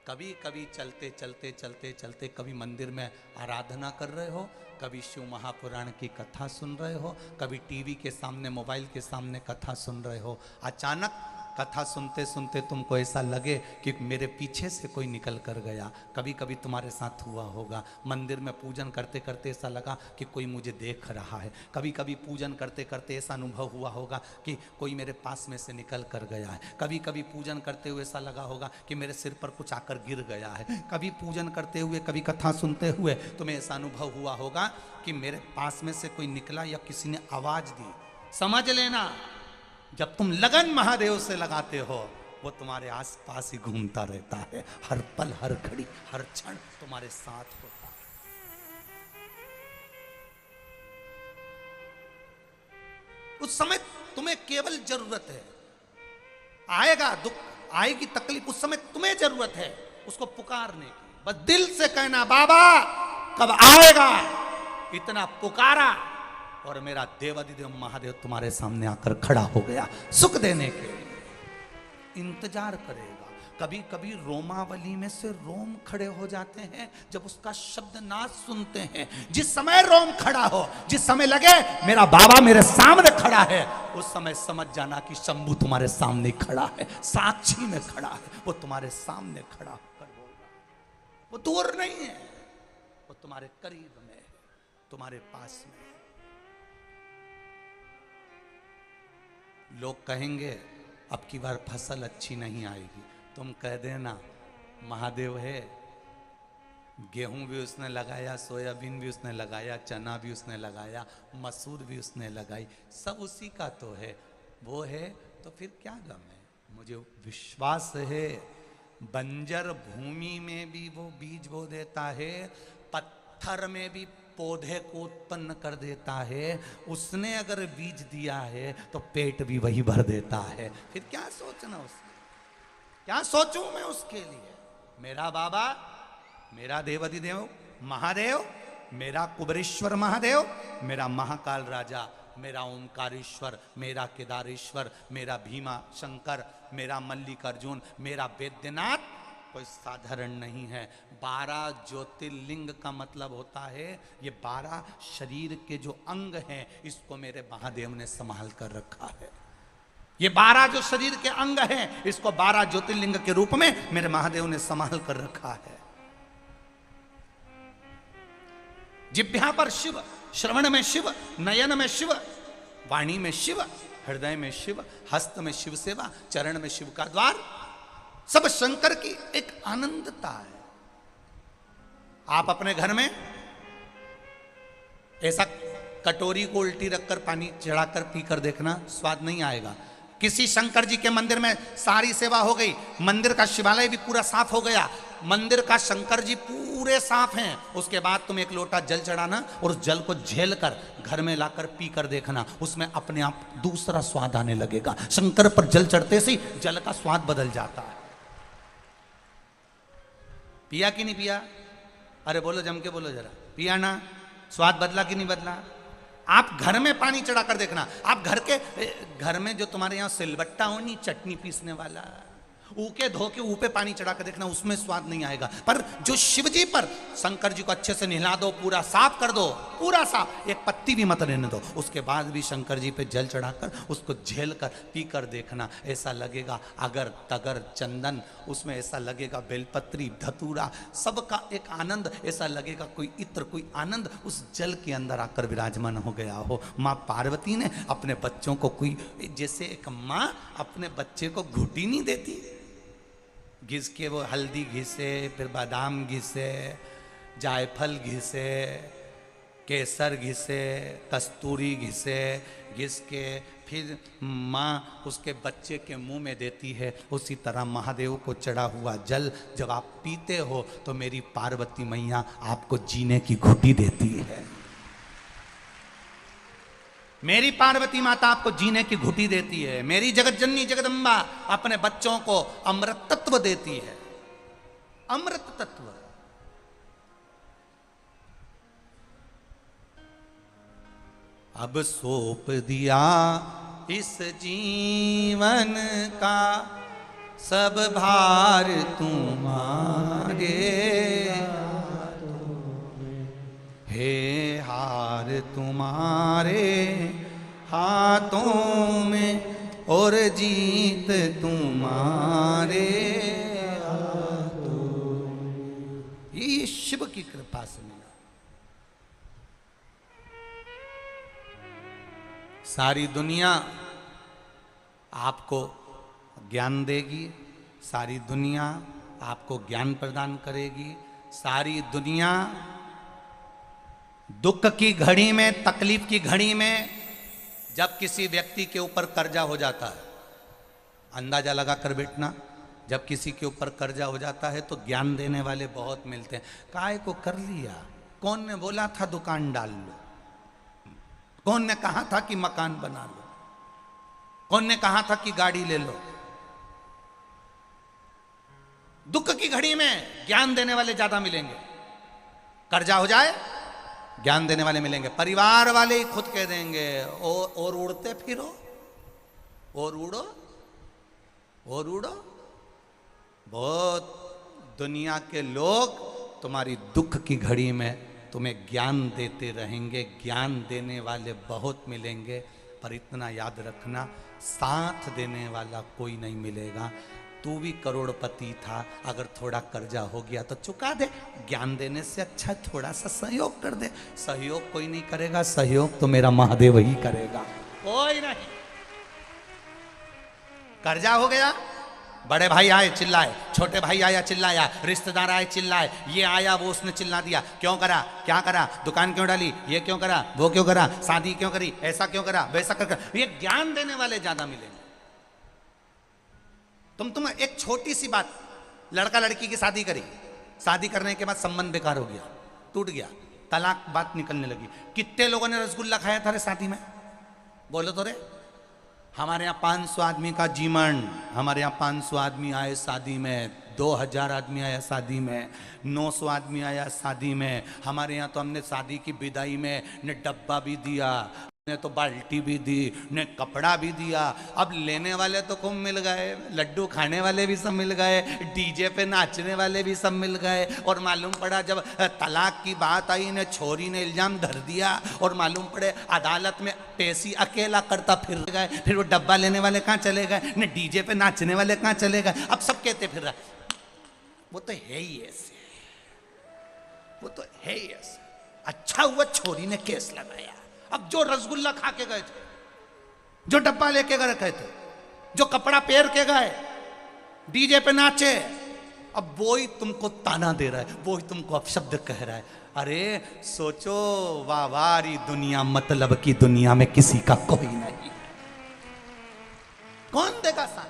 कभी कभी चलते चलते चलते चलते कभी मंदिर में आराधना कर रहे हो, कभी शिव महापुराण की कथा सुन रहे हो, कभी टीवी के सामने मोबाइल के सामने कथा सुन रहे हो। अचानक कथा सुनते सुनते तुमको ऐसा लगे कि मेरे पीछे से कोई निकल कर गया। कभी कभी तुम्हारे साथ हुआ होगा, मंदिर में पूजन करते करते ऐसा लगा कि कोई मुझे देख रहा है। कभी कभी पूजन करते करते ऐसा अनुभव हुआ होगा कि कोई मेरे पास में से निकल कर गया है। कभी कभी पूजन करते हुए ऐसा लगा होगा कि मेरे सिर पर कुछ आकर गिर गया है। कभी पूजन करते हुए, कभी कथा सुनते हुए तुम्हें ऐसा अनुभव हुआ होगा कि मेरे पास में से कोई निकला या किसी ने आवाज दी। समझ लेना, जब तुम लगन महादेव से लगाते हो, वो तुम्हारे आसपास ही घूमता रहता है, हर पल हर घड़ी हर क्षण तुम्हारे साथ होता है। उस समय तुम्हें केवल जरूरत है, आएगा दुख, आएगी तकलीफ, उस समय तुम्हें जरूरत है उसको पुकारने की। बस दिल से कहना, बाबा कब आएगा, इतना पुकारा और मेरा देवाधिदेव महादेव तुम्हारे सामने आकर खड़ा हो गया, सुख देने के लिए इंतजार करेगा। कभी कभी रोमावली में से रोम खड़े हो जाते हैं जब उसका शब्द नाद सुनते हैं। जिस समय रोम खड़ा हो, जिस समय लगे मेरा बाबा मेरे सामने खड़ा है, उस समय समझ जाना कि शंभू तुम्हारे सामने खड़ा है, साक्षी में खड़ा है, वो तुम्हारे सामने खड़ा होकर बोल रहा है। वो दूर नहीं है, वो तुम्हारे करीब में है, तुम्हारे पास में है। लोग कहेंगे अब की बार फसल अच्छी नहीं आएगी, तुम कह देना महादेव है, गेहूं भी उसने लगाया, सोयाबीन भी उसने लगाया, चना भी उसने लगाया, मसूर भी उसने लगाई, सब उसी का तो है, वो है तो फिर क्या गम है। मुझे विश्वास है बंजर भूमि में भी वो बीज बो देता है, पत्थर में भी पौधे को उत्पन्न कर देता है। उसने अगर बीज दिया है तो पेट भी वही भर देता है, फिर क्या सोचना उसके, क्या सोचूं मैं उसके लिए। मेरा बाबा, मेरा देवाधिदेव महादेव, मेरा कुबेरेश्वर महादेव, मेरा महाकाल राजा, मेरा ओंकारेश्वर, मेरा केदारेश्वर, मेरा भीमा शंकर, मेरा मल्लिकार्जुन, मेरा वैद्यनाथ कोई साधारण नहीं है। 12 ज्योतिर्लिंग का मतलब होता है ये 12 शरीर के जो अंग हैं, इसको मेरे महादेव ने संभाल कर रखा है। ये 12 जो शरीर के अंग हैं, इसको 12 ज्योतिर्लिंग के रूप में मेरे महादेव ने संभाल कर रखा है। जिह्वा पर शिव, श्रवण में शिव, नयन में शिव, वाणी में शिव, हृदय में शिव, हस्त में शिव सेवा, चरण में शिव का द्वार, सब शंकर की एक आनंदता है। आप अपने घर में ऐसा कटोरी को उल्टी रखकर पानी चढ़ाकर पीकर देखना, स्वाद नहीं आएगा। किसी शंकर जी के मंदिर में सारी सेवा हो गई, मंदिर का शिवालय भी पूरा साफ हो गया, मंदिर का शंकर जी पूरे साफ हैं, उसके बाद तुम एक लोटा जल चढ़ाना और उस जल को झेल कर घर में लाकर पी कर देखना, उसमें अपने आप दूसरा स्वाद आने लगेगा। शंकर पर जल चढ़ते से जल का स्वाद बदल जाता है। पिया कि नहीं पिया? अरे बोलो, जम के बोलो जरा, पिया ना? स्वाद बदला कि नहीं बदला? आप घर में पानी चढ़ा कर देखना। आप घर में जो तुम्हारे यहां सिलबट्टा हो नहीं, चटनी पीसने वाला, ऊके धो के ऊपे पानी चढ़ा कर देखना, उसमें स्वाद नहीं आएगा। पर जो शिव जी पर शंकर जी को अच्छे से नहला दो, पूरा साफ कर दो, पूरा साफ, एक पत्ती भी मत रहने दो, उसके बाद भी शंकर जी पे जल चढ़ाकर उसको झेल कर पी कर देखना, ऐसा लगेगा अगर तगर चंदन, उसमें ऐसा लगेगा बेलपत्री धतूरा, सबका एक आनंद, ऐसा लगेगा कोई इत्र, कोई आनंद उस जल के अंदर आकर विराजमान हो गया हो। माँ पार्वती ने अपने बच्चों को, कोई जैसे एक माँ अपने बच्चे को घुटी नहीं देती, घिस के वो हल्दी घिसे, फिर बादाम घिसे, जायफल घिसे, केसर घिसे, कस्तूरी घिसे, घिस के फिर माँ उसके बच्चे के मुंह में देती है, उसी तरह महादेव को चढ़ा हुआ जल जब आप पीते हो तो मेरी पार्वती मैया आपको जीने की घुटी देती है। मेरी पार्वती माता आपको जीने की घुटी देती है। मेरी जगत जननी जगदम्बा अपने बच्चों को अमृत तत्व देती है, अमृत तत्व। अब सौंप दिया इस जीवन का सब भार तुम्हारे, हे हार तुम्हारे हाथों में और जीत तुम्हारे हाथों में। ये शिव की कृपा से मिला। सारी दुनिया आपको ज्ञान देगी, सारी दुनिया आपको ज्ञान प्रदान करेगी, सारी दुनिया दुख की घड़ी में, तकलीफ की घड़ी में, जब किसी व्यक्ति के ऊपर कर्जा हो जाता है, अंदाजा लगा कर बैठना, जब किसी के ऊपर कर्जा हो जाता है तो ज्ञान देने वाले बहुत मिलते हैं। काय को कर लिया? कौन ने बोला था दुकान डाल लो? कौन ने कहा था कि मकान बना लो? कौन ने कहा था कि गाड़ी ले लो? दुख की घड़ी में ज्ञान देने वाले ज्यादा मिलेंगे। कर्जा हो जाए, ज्ञान देने वाले मिलेंगे। परिवार वाले ही खुद कह देंगे और उड़ते फिरो, और उड़ो, और उड़ो। बहुत दुनिया के लोग तुम्हारी दुख की घड़ी में तुम्हें ज्ञान देते रहेंगे, ज्ञान देने वाले बहुत मिलेंगे, पर इतना याद रखना, साथ देने वाला कोई नहीं मिलेगा। तू भी करोड़पति था, अगर थोड़ा कर्जा हो गया तो चुका दे, ज्ञान देने से अच्छा थोड़ा सा सहयोग कर दे। सहयोग कोई नहीं करेगा, सहयोग तो मेरा महादेव ही करेगा, कोई नहीं। कर्जा हो गया, बड़े भाई आए चिल्लाए, छोटे भाई आया चिल्लाया, रिश्तेदार आए चिल्लाए, ये आया वो उसने चिल्ला दिया, क्यों करा, क्या करा, दुकान क्यों डाली, ये क्यों करा, वो क्यों करा, शादी क्यों करी, ऐसा क्यों करा, वैसा कर। ये ज्ञान देने वाले ज्यादा मिलेंगे। तुम एक छोटी सी बात, लड़का लड़की की शादी करी, शादी करने के बाद संबंध बेकार हो गया, टूट गया, तलाक बात निकलने लगी। कितने लोगों ने रसगुल्ला खाया था रे शादी में? बोलो तो रे। हमारे यहाँ 500 आदमी का जीवन, हमारे यहाँ 500 आदमी आए शादी में, 2000 आदमी आया शादी में, 900 आदमी आया शादी में। हमारे यहाँ तो हमने शादी की विदाई में ने डब्बा भी दिया, ने तो बाल्टी भी दी, ने कपड़ा भी दिया। अब लेने वाले तो खूब मिल गए, लड्डू खाने वाले भी सब मिल गए, डीजे पे नाचने वाले भी सब मिल गए। और मालूम पड़ा जब तलाक की बात आई ने छोरी ने इल्जाम धर दिया, और मालूम पड़े अदालत में पेशी अकेला करता फिर गए। फिर वो डब्बा लेने वाले कहाँ चले गए, ने डीजे पे नाचने वाले कहाँ चले गए। अब सब कहते फिर रहा वो तो है ही ऐसे, वो तो है ही ऐसे। अच्छा हुआ छोरी ने केस लगाया। अब जो रसगुल्ला खा के गए थे, जो डब्बा लेके गए थे, जो कपड़ा पहन के गए, डीजे पे नाचे, अब वो ही तुमको ताना दे रहा है, वो ही तुमको अपशब्द कह रहा है। अरे सोचो, वावारी दुनिया, मतलब की दुनिया में किसी का कोई नहीं, कौन देगा साथ?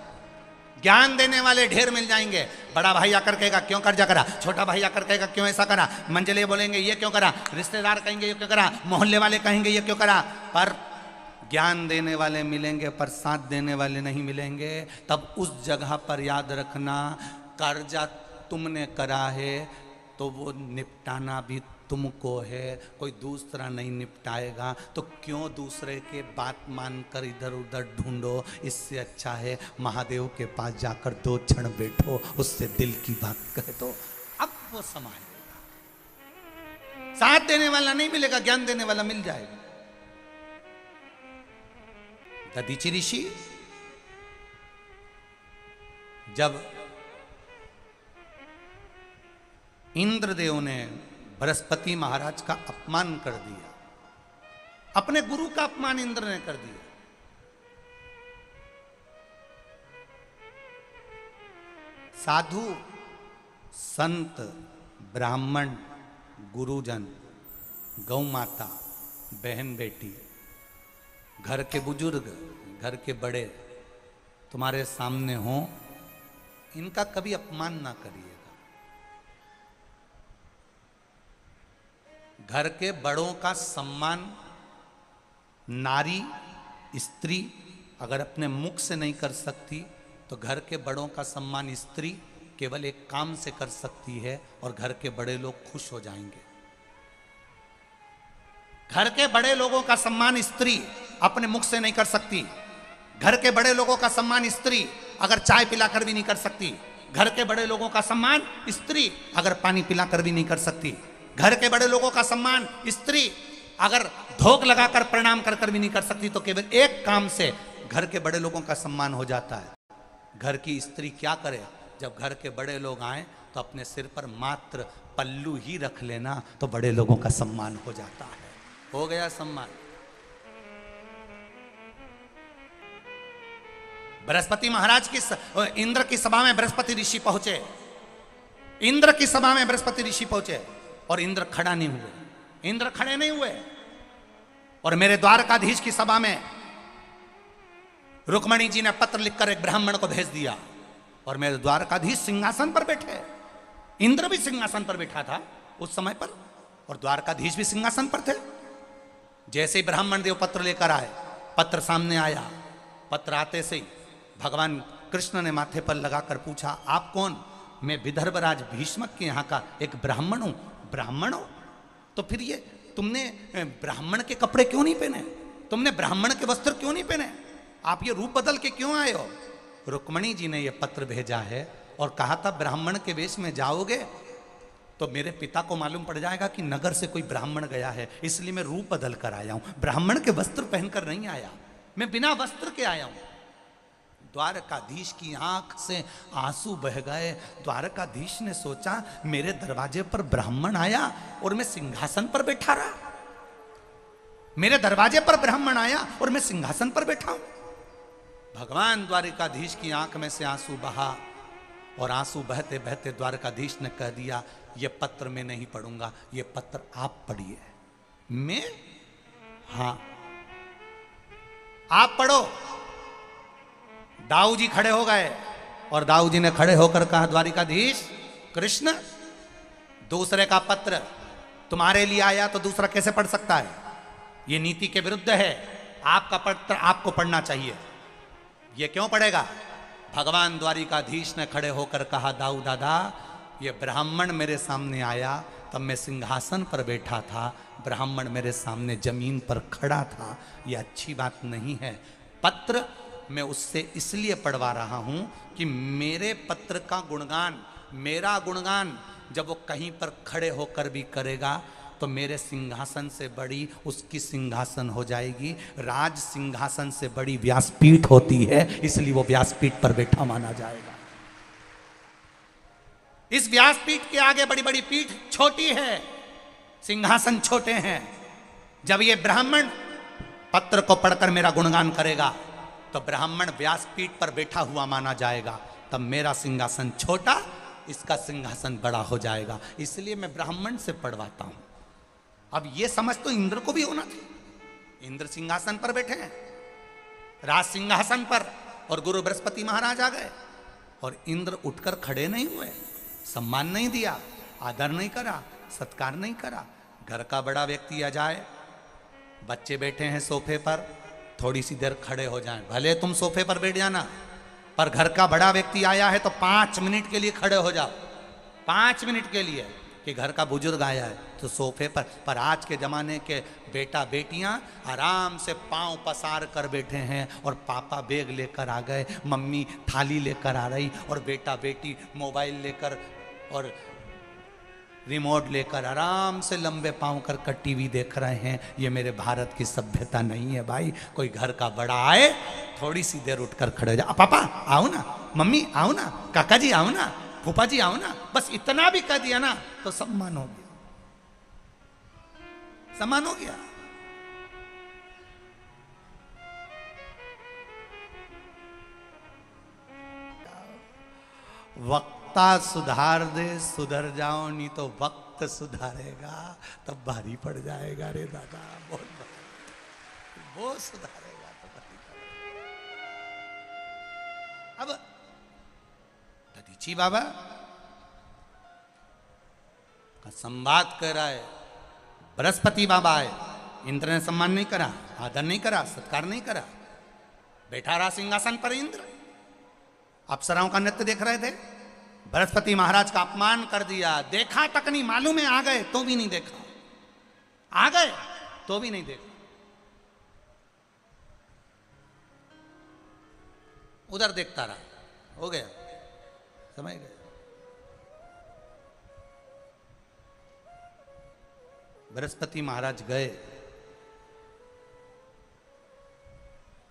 ज्ञान देने वाले ढेर मिल जाएंगे। बड़ा भाई आकर कहेगा क्यों कर्जा करा, छोटा भाई आकर कहेगा क्यों ऐसा करा, मंजले बोलेंगे ये क्यों करा, रिश्तेदार कहेंगे ये क्यों करा, मोहल्ले वाले कहेंगे ये क्यों करा। पर ज्ञान देने वाले मिलेंगे, पर साथ देने वाले नहीं मिलेंगे। तब उस जगह पर याद रखना, कर्जा तुमने करा है तो वो निपटाना भी तुमको है, कोई दूसरा नहीं निपटाएगा। तो क्यों दूसरे के बात मानकर इधर उधर ढूंढो, इससे अच्छा है महादेव के पास जाकर 2 क्षण बैठो, उससे दिल की बात कह दो, अब वो संभालेगा। साथ देने वाला नहीं मिलेगा, ज्ञान देने वाला मिल जाएगा। दधीचि ऋषि जब इंद्रदेव ने बृहस्पति महाराज का अपमान कर दिया, अपने गुरु का अपमान इंद्र ने कर दिया, साधु संत ब्राह्मण गुरुजन गौ माता बहन बेटी घर के बुजुर्ग घर के बड़े तुम्हारे सामने हो, इनका कभी अपमान ना करिएगा। घर के बड़ों का सम्मान नारी स्त्री अगर अपने मुख से नहीं कर सकती तो घर के बड़ों का सम्मान स्त्री केवल एक काम से कर सकती है, और घर के बड़े लोग खुश हो जाएंगे। घर के बड़े लोगों का सम्मान स्त्री अपने मुख से नहीं कर सकती। घर के बड़े लोगों का सम्मान स्त्री अगर चाय पिलाकर भी नहीं कर सकती। घर के बड़े लोगों का सम्मान स्त्री अगर पानी पिलाकर भी नहीं कर सकती। घर के बड़े लोगों का सम्मान स्त्री अगर धोख लगाकर प्रणाम कर भी नहीं कर सकती। तो केवल एक काम से घर के बड़े लोगों का सम्मान हो जाता है। घर की स्त्री क्या करे, जब घर के बड़े लोग आए तो अपने सिर पर मात्र पल्लू ही रख लेना, तो बड़े लोगों का सम्मान हो जाता है। हो गया सम्मान। बृहस्पति महाराज की इंद्र की सभा में बृहस्पति ऋषि पहुंचे। इंद्र की सभा में बृहस्पति ऋषि पहुंचे और इंद्र खड़ा नहीं हुए। इंद्र खड़े नहीं हुए और मेरे द्वारकाधीश की सभा में रुक्मणी जी ने पत्र लिखकर एक ब्राह्मण को भेज दिया और मेरे द्वारकाधीश सिंहासन पर बैठे। इंद्र भी सिंहासन पर बैठा था उस समय पर और द्वारकाधीश भी सिंहासन पर थे। जैसे ही ब्राह्मण देव पत्र लेकर आए, पत्र सामने आया। पत्र आते से ही भगवान कृष्ण ने माथे पर लगाकर पूछा, आप कौन? मैं विदर्भराज भीष्मक के यहाँ का एक ब्राह्मण हूं। ब्राह्मण हो तो फिर ये तुमने ब्राह्मण के कपड़े क्यों नहीं पहने? तुमने ब्राह्मण के वस्त्र क्यों नहीं पहने? आप ये रूप बदल के क्यों आए हो? रुक्मणी जी ने ये पत्र भेजा है और कहा था ब्राह्मण के वेश में जाओगे तो मेरे पिता को मालूम पड़ जाएगा कि नगर से कोई ब्राह्मण गया है, इसलिए मैं रूप बदल कर आया हूं। ब्राह्मण के वस्त्र पहनकर नहीं आया, मैं बिना वस्त्र के आया हूं। द्वारकाधीश की आंख से आंसू बह गए। द्वारकाधीश ने सोचा मेरे दरवाजे पर ब्राह्मण आया और मैं सिंहासन पर बैठा रहा। मेरे दरवाजे पर ब्राह्मण आया और मैं सिंहासन पर बैठा हूं। भगवान द्वारकाधीश की आंख में से आंसू बहा और आंसू बहते बहते द्वारकाधीश ने कह दिया, ये पत्र मैं नहीं पढ़ूंगा, ये पत्र आप पढ़िए। मैं? हाँ आप पढ़ो। दाऊ जी खड़े हो गए और दाऊ जी ने खड़े होकर कहा, द्वारिकाधीश कृष्ण, दूसरे का पत्र तुम्हारे लिए आया तो दूसरा कैसे पढ़ सकता है? ये नीति के विरुद्ध है। आपका पत्र आपको पढ़ना चाहिए। ये क्यों पढ़ेगा? भगवान द्वारिकाधीश ने खड़े होकर कहा, दाऊ दादा, ये ब्राह्मण मेरे सामने आया तब मैं सिंहासन पर बैठा था, ब्राह्मण मेरे सामने जमीन पर खड़ा था। ये अच्छी बात नहीं है। पत्र मैं उससे इसलिए पढ़वा रहा हूं कि मेरे पत्र का गुणगान, मेरा गुणगान जब वो कहीं पर खड़े होकर भी करेगा तो मेरे सिंहासन से बड़ी उसकी सिंहासन हो जाएगी। राज सिंहासन से बड़ी व्यासपीठ होती है, इसलिए वो व्यासपीठ पर बैठा माना जाएगा। इस व्यासपीठ के आगे बड़ी बड़ी पीठ छोटी है, सिंहासन छोटे हैं। जब ये ब्राह्मण पत्र को पढ़कर मेरा गुणगान करेगा तो ब्राह्मण व्यासपीठ पर बैठा हुआ माना जाएगा। तब मेरा सिंहासन छोटा, इसका सिंहासन बड़ा हो जाएगा। इसलिए मैं ब्राह्मण से पढ़वाता हूं। अब ये समझ तो इंद्र को भी होना थी। इंद्र सिंहासन पर बैठे हैं, राज सिंहासन पर, और गुरु बृहस्पति महाराज आ गए और इंद्र उठकर खड़े नहीं हुए, सम्मान नहीं दिया, आदर नहीं करा, सत्कार नहीं करा। घर का बड़ा व्यक्ति आ जाए, बच्चे बैठे हैं सोफे पर, थोड़ी सी देर खड़े हो जाएं, भले तुम सोफे पर बैठ जाना, पर घर का बड़ा व्यक्ति आया है तो 5 मिनट के लिए खड़े हो जाओ, 5 मिनट के लिए, कि घर का बुजुर्ग आया है तो सोफे पर आज के जमाने के बेटा बेटियां आराम से पांव पसार कर बैठे हैं, और पापा बैग लेकर आ गए, मम्मी थाली लेकर आ रही, और बेटा बेटी मोबाइल लेकर और रिमोट लेकर आराम से लंबे पांव कर टीवी देख रहे हैं। ये मेरे भारत की सभ्यता नहीं है भाई। कोई घर का बड़ा आए, थोड़ी सी देर उठकर खड़े हो जाओ, पापा आओ ना, मम्मी आओ ना, काका जी आओ ना, फूफा जी आओ ना, बस इतना भी कह दिया ना तो सम्मान हो गया, सम्मान हो गया। वक्ता सुधार दे, सुधर जाओ, नहीं तो वक्त सुधारेगा तब भारी पड़ जाएगा रे दादा, बहुत सुधारेगा तो भारी पड़ेगा। अब दधीची बाबा का संवाद कर रहा है, बृहस्पति बाबा आए, इंद्र ने सम्मान नहीं करा, आदर नहीं करा, सत्कार नहीं करा, बैठा रहा सिंहासन पर इंद्र, अप्सराओं का नृत्य देख रहे थे, बृहस्पति महाराज का अपमान कर दिया, देखा तक नहीं, मालूम है आ गए तो भी नहीं देखा, आ गए तो भी नहीं देखा, उधर देखता रहा, हो गया, समझ गए। बृहस्पति महाराज गए,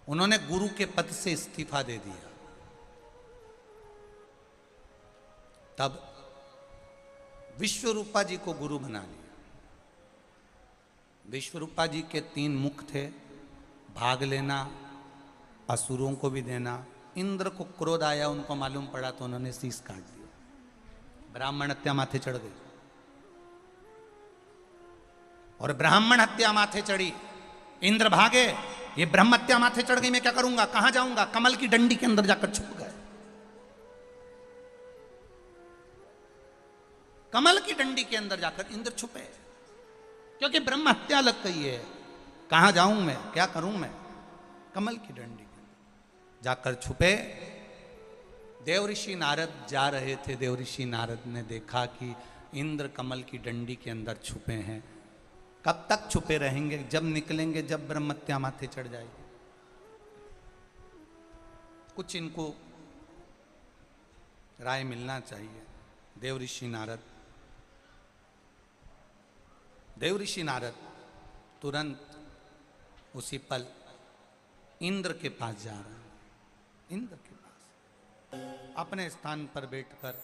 उन्होंने गुरु के पद से इस्तीफा दे दिया। तब विश्वरूपा जी को गुरु बना लिया। विश्वरूपा जी के 3 मुख थे, भाग लेना, असुरों को भी देना। इंद्र को क्रोध आया, उनको मालूम पड़ा तो उन्होंने शीश काट दिया, ब्राह्मण हत्या माथे चढ़ गई, और ब्राह्मण हत्या माथे चढ़ी, इंद्र भागे, ये ब्रह्म हत्या माथे चढ़ गई, मैं क्या करूंगा, कहां जाऊंगा, कमल की डंडी के अंदर जाकर छुप गए। कमल की डंडी के अंदर जाकर इंद्र छुपे, क्योंकि ब्रह्म हत्या लग गई है, कहां जाऊं मैं, क्या करूं मैं, कमल की डंडी के अंदर जाकर छुपे। देवऋषि नारद जा रहे थे, देवऋषि नारद ने देखा कि इंद्र कमल की डंडी के अंदर छुपे हैं। कब तक छुपे रहेंगे, जब निकलेंगे, जब ब्रह्म हत्या माथे चढ़ जाएगी। कुछ इनको राय मिलना चाहिए। देवऋषि नारद तुरंत उसी पल इंद्र के पास जा रहे हैं। इंद्र के पास अपने स्थान पर बैठकर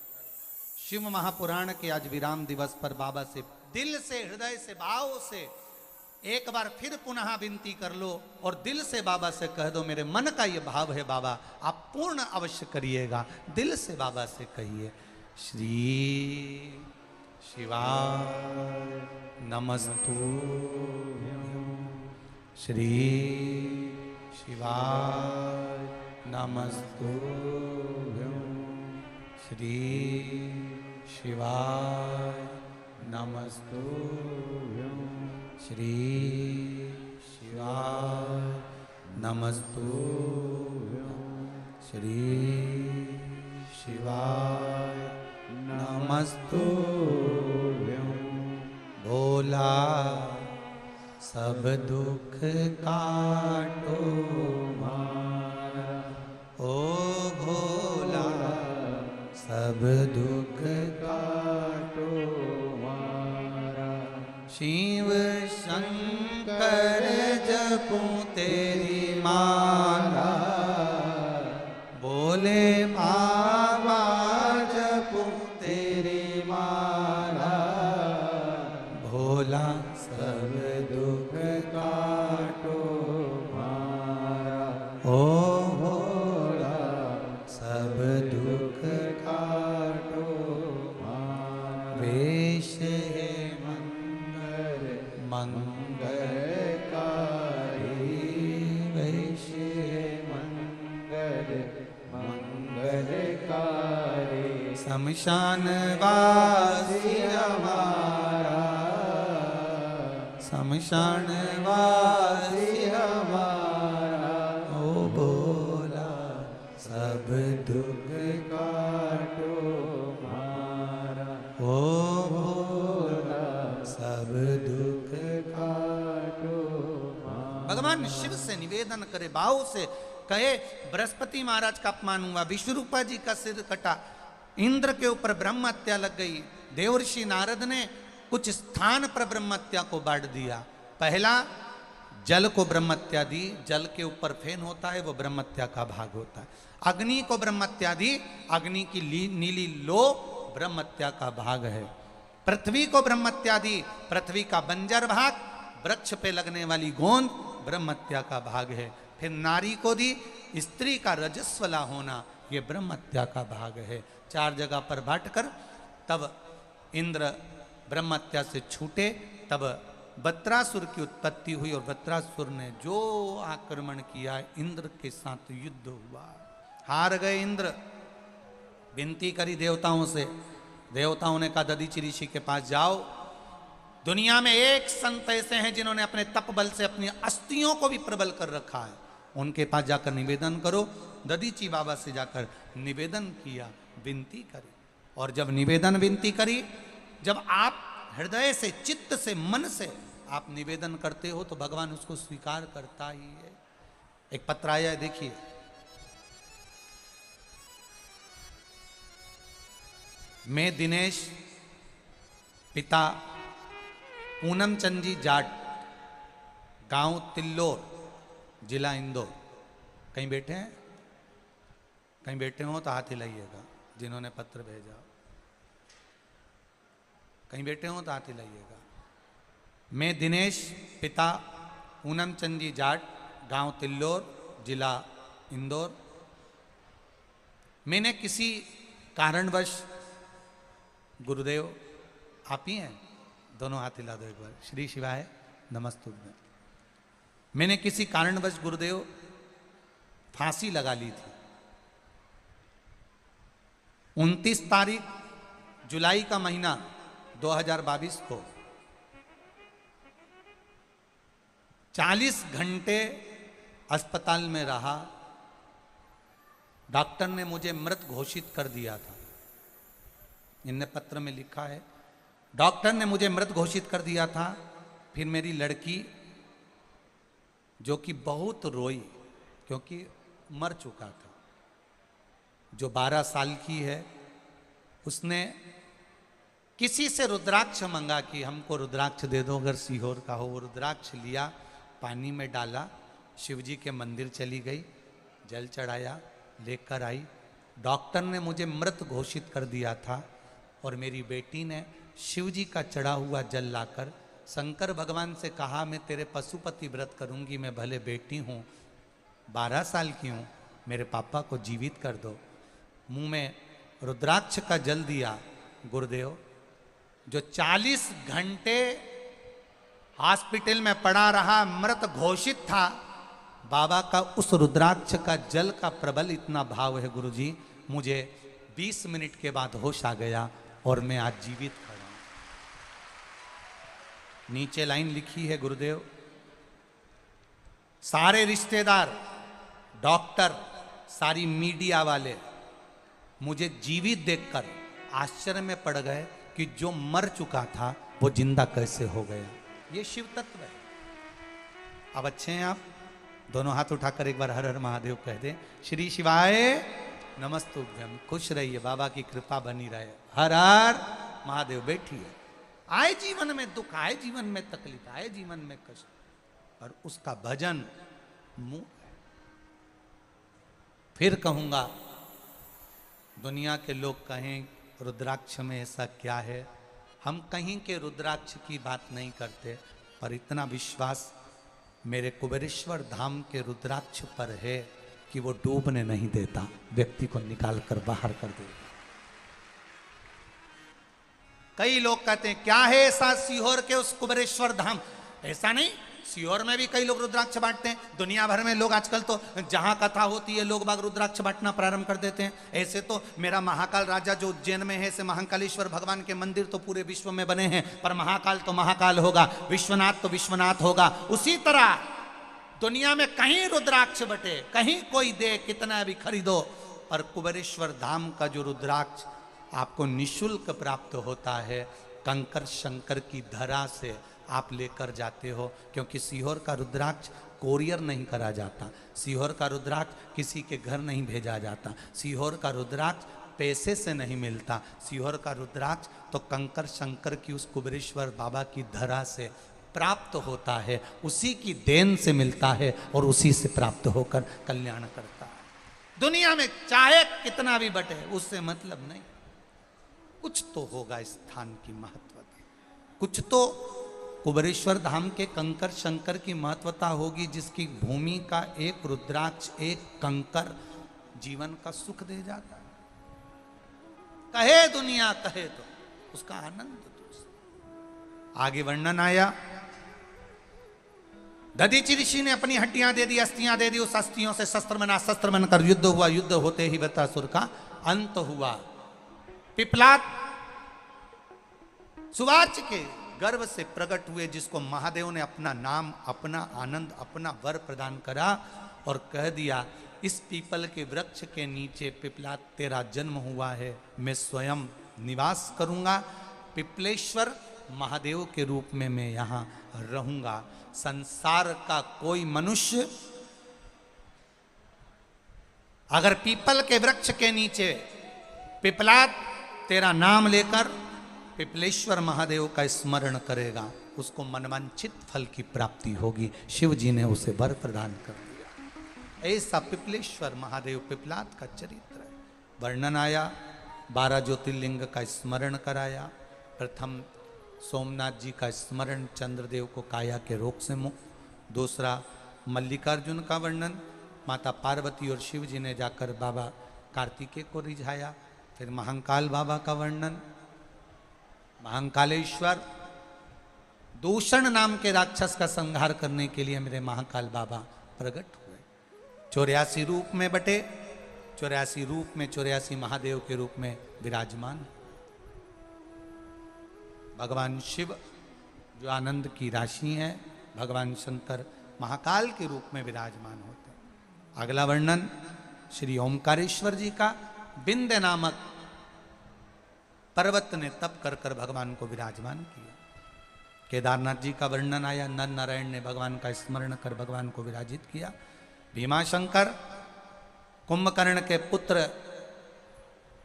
शिव महापुराण के आज विराम दिवस पर बाबा से दिल से, हृदय से, भाव से एक बार फिर पुनः विनती कर लो, और दिल से बाबा से कह दो, मेरे मन का ये भाव है बाबा, आप पूर्ण अवश्य करिएगा। दिल से बाबा से कहिए, श्री शिवाय नमस्तुभ्यं, श्री शिवाय नमस्तुभ्यं, श्री शिवाय नमस्तुभ्यं, श्री शिवाय नमस्तुभ्यं, श्री शिवाय नमस्तुभ्यं। भोला सब दुख काटो मारा, ओ भोला सब दुख काटो मारा। शिव शंकर जपूं तेरी माला, बोले बाबा जपूं तेरी माला। भोला सब दुख काटो मारा, ओ भोला सब दुख शमशान वासी हमारा, शमशान वासी हमारा, ओ बोला सब दुख काटो मारा, ओ बोला सब दुख। काटो मारा। भगवान शिव से निवेदन करे, भाव से कहे, बृहस्पति महाराज का अपमान हुआ, विश्वरूपा जी का सिर कटा, इंद्र के ऊपर ब्रह्म हत्या लग गई, देवर्षि नारद ने कुछ स्थान पर ब्रह्म हत्या को बांट दिया। पहला जल को ब्रह्म हत्या दी, जल के ऊपर फेन होता है वो ब्रह्म हत्या का भाग होता है। अग्नि को ब्रह्म हत्या दी, अग्नि की नीली लो ब्रह्म हत्या का भाग है। पृथ्वी को ब्रह्म हत्या दी, पृथ्वी का बंजर भाग, वृक्ष पे लगने वाली गोंद ब्रह्म हत्या का भाग है। फिर नारी को दी, स्त्री का रजस्वला होना ये ब्रह्म हत्या का भाग है। 4 जगह पर बांटकर तब इंद्र ब्रह्म हत्या से छूटे, तब वत्रासुर की उत्पत्ति हुई और वत्रासुर ने जो आक्रमण किया, इंद्र के साथ युद्ध हुआ, हार गए इंद्र। विनती करी देवताओं से, देवताओं ने कहा दधीचि ऋषि के पास जाओ, दुनिया में एक संत ऐसे हैं जिन्होंने अपने तप बल से अपनी अस्थियों को भी प्रबल कर रखा है, उनके पास जाकर निवेदन करो। दधीचि बाबा से जाकर निवेदन किया, विनती करी, और जब निवेदन विनती करी, जब आप हृदय से, चित्त से, मन से आप निवेदन करते हो तो भगवान उसको स्वीकार करता ही है। एक पत्र आया है, देखिए, मैं दिनेश, पिता पूनम चंद जी जाट, गांव तिल्लोर, जिला इंदौर। कहीं बैठे हैं? कहीं बैठे हो तो हाथ हिलाइएगा जिन्होंने पत्र भेजा। कहीं बैठे हो तो हाथ हिलाइएगा। मैं दिनेश, पिता पूनम चंद जी जाट, गांव तिल्लोर, जिला इंदौर। मैंने किसी कारणवश, गुरुदेव आप ही हैं, दोनों हाथ हिला दो एक बार, श्री शिवाय नमस्तुभ्यं। मैंने किसी कारणवश गुरुदेव फांसी लगा ली थी। 29 तारीख जुलाई का महीना 2022 को 40 घंटे अस्पताल में रहा। डॉक्टर ने मुझे मृत घोषित कर दिया था। इनने पत्र में लिखा है, डॉक्टर ने मुझे मृत घोषित कर दिया था। फिर मेरी लड़की, जो कि बहुत रोई क्योंकि मर चुका था, जो 12 साल की है, उसने किसी से रुद्राक्ष मंगा कि हमको रुद्राक्ष दे दो अगर सीहोर का हो। वो रुद्राक्ष लिया, पानी में डाला, शिवजी के मंदिर चली गई, जल चढ़ाया, लेकर आई। डॉक्टर ने मुझे मृत घोषित कर दिया था और मेरी बेटी ने शिवजी का चढ़ा हुआ जल लाकर शंकर भगवान से कहा, मैं तेरे पशुपति व्रत करूंगी, मैं भले बेटी हूँ, 12 साल की हूँ, मेरे पापा को जीवित कर दो। मुंह में रुद्राक्ष का जल दिया। गुरुदेव, जो 40 घंटे हॉस्पिटल में पड़ा रहा, मृत घोषित था, बाबा का उस रुद्राक्ष का जल का प्रबल इतना भाव है गुरुजी, मुझे 20 मिनट के बाद होश आ गया और मैं आज जीवित खड़ा हूं। नीचे लाइन लिखी है गुरुदेव, सारे रिश्तेदार, डॉक्टर, सारी मीडिया वाले मुझे जीवित देखकर आश्चर्य में पड़ गए कि जो मर चुका था वो जिंदा कैसे हो गया। ये शिव तत्व है। अब अच्छे हैं आप? दोनों हाथ उठाकर एक बार हर हर महादेव कह दें। श्री शिवाय नमस्तुभ्यम। खुश रहिए, बाबा की कृपा बनी रहे। हर हर महादेव। बैठिए। आए जीवन में दुख, आए जीवन में तकलीफ, आए जीवन में कष्ट, और उसका भजन मुंह। फिर कहूंगा, दुनिया के लोग कहें रुद्राक्ष में ऐसा क्या है, हम कहीं के रुद्राक्ष की बात नहीं करते, पर इतना विश्वास मेरे कुबेरेश्वर धाम के रुद्राक्ष पर है कि वो डूबने नहीं देता, व्यक्ति को निकाल कर बाहर कर देता। कई लोग कहते हैं क्या है ऐसा सीहोर के उस कुबेरेश्वर धाम? ऐसा नहीं, सीहोर में भी कई लोग रुद्राक्ष बांटते हैं, दुनिया भर में लोग आजकल तो जहां कथा होती है लोग बाग रुद्राक्ष बांटना प्रारंभ कर देते हैं। ऐसे तो मेरा महाकाल राजा जो उज्जैन में है, ऐसे महाकालेश्वर भगवान के मंदिर तो पूरे विश्व में बने हैं, पर महाकाल तो महाकाल होगा, विश्वनाथ तो विश्वनाथ होगा। उसी तरह दुनिया में कहीं रुद्राक्ष बटे, कहीं कोई दे, कितना भी खरीदो, पर कुबेरेश्वर धाम का जो रुद्राक्ष आपको निशुल्क प्राप्त होता है, कंकर शंकर की धरा से आप लेकर जाते हो। क्योंकि सीहोर का रुद्राक्ष कोरियर नहीं करा जाता, सीहोर का रुद्राक्ष किसी के घर नहीं भेजा जाता, सीहोर का रुद्राक्ष पैसे से नहीं मिलता, सीहोर का रुद्राक्ष तो कंकर शंकर की उस कुबेरेश्वर बाबा की धरा से प्राप्त होता है, उसी की देन से मिलता है और उसी से प्राप्त होकर कल्याण करता है। दुनिया में चाहे कितना भी बटे उससे मतलब नहीं, कुछ तो होगा इस स्थान की महत्वता, कुछ तो कुबेरेश्वर धाम के कंकर शंकर की महत्वता होगी, जिसकी भूमि का एक रुद्राक्ष, एक कंकर जीवन का सुख दे जाता है। कहे दुनिया कहे तो उसका आनंद तो। आगे वर्णन आया, दधीचि ऋषि ने अपनी हड्डियां दे दी, अस्थियां दे दी, उस अस्थियों से शस्त्र बना, शस्त्र बनकर युद्ध हुआ, युद्ध होते ही वृत्रासुर का अंत हुआ। पिपलाद सुवाच के गर्भ से प्रकट हुए, जिसको महादेव ने अपना नाम, अपना आनंद, अपना वर प्रदान करा और कह दिया, इस पीपल के वृक्ष के नीचे पिपलाद तेरा जन्म हुआ है, मैं स्वयं निवास करूंगा, पिपलेश्वर महादेव के रूप में मैं यहां रहूंगा। संसार का कोई मनुष्य अगर पीपल के वृक्ष के नीचे पिपलाद तेरा नाम लेकर पिपलेश्वर महादेव का स्मरण करेगा, उसको मनवांछित फल की प्राप्ति होगी। शिव जी ने उसे वर प्रदान कर दिया। ऐसा पिपलेश्वर महादेव पिपलाद का चरित्र है। वर्णन आया, 12 ज्योतिर्लिंग का स्मरण कराया। प्रथम सोमनाथ जी का स्मरण, चंद्रदेव को काया के रोग से मुक्त। दूसरा मल्लिकार्जुन का वर्णन, माता पार्वती और शिव जी ने जाकर बाबा कार्तिकेय को रिझाया। फिर महाकाल बाबा का वर्णन, महाकालेश्वर दूषण नाम के राक्षस का संहार करने के लिए मेरे महाकाल बाबा प्रकट हुए। 84 रूप में बटे, 84 रूप में 84 महादेव के रूप में विराजमान। भगवान शिव जो आनंद की राशि है, भगवान शंकर महाकाल के रूप में विराजमान होते हैं। अगला वर्णन श्री ओमकारेश्वर जी का, बिंद नामक पर्वत ने तप कर कर भगवान को विराजमान किया। केदारनाथ जी का वर्णन आया, नर नारायण ने भगवान का स्मरण कर भगवान को विराजित किया। भीमाशंकर, कुंभकर्ण के पुत्र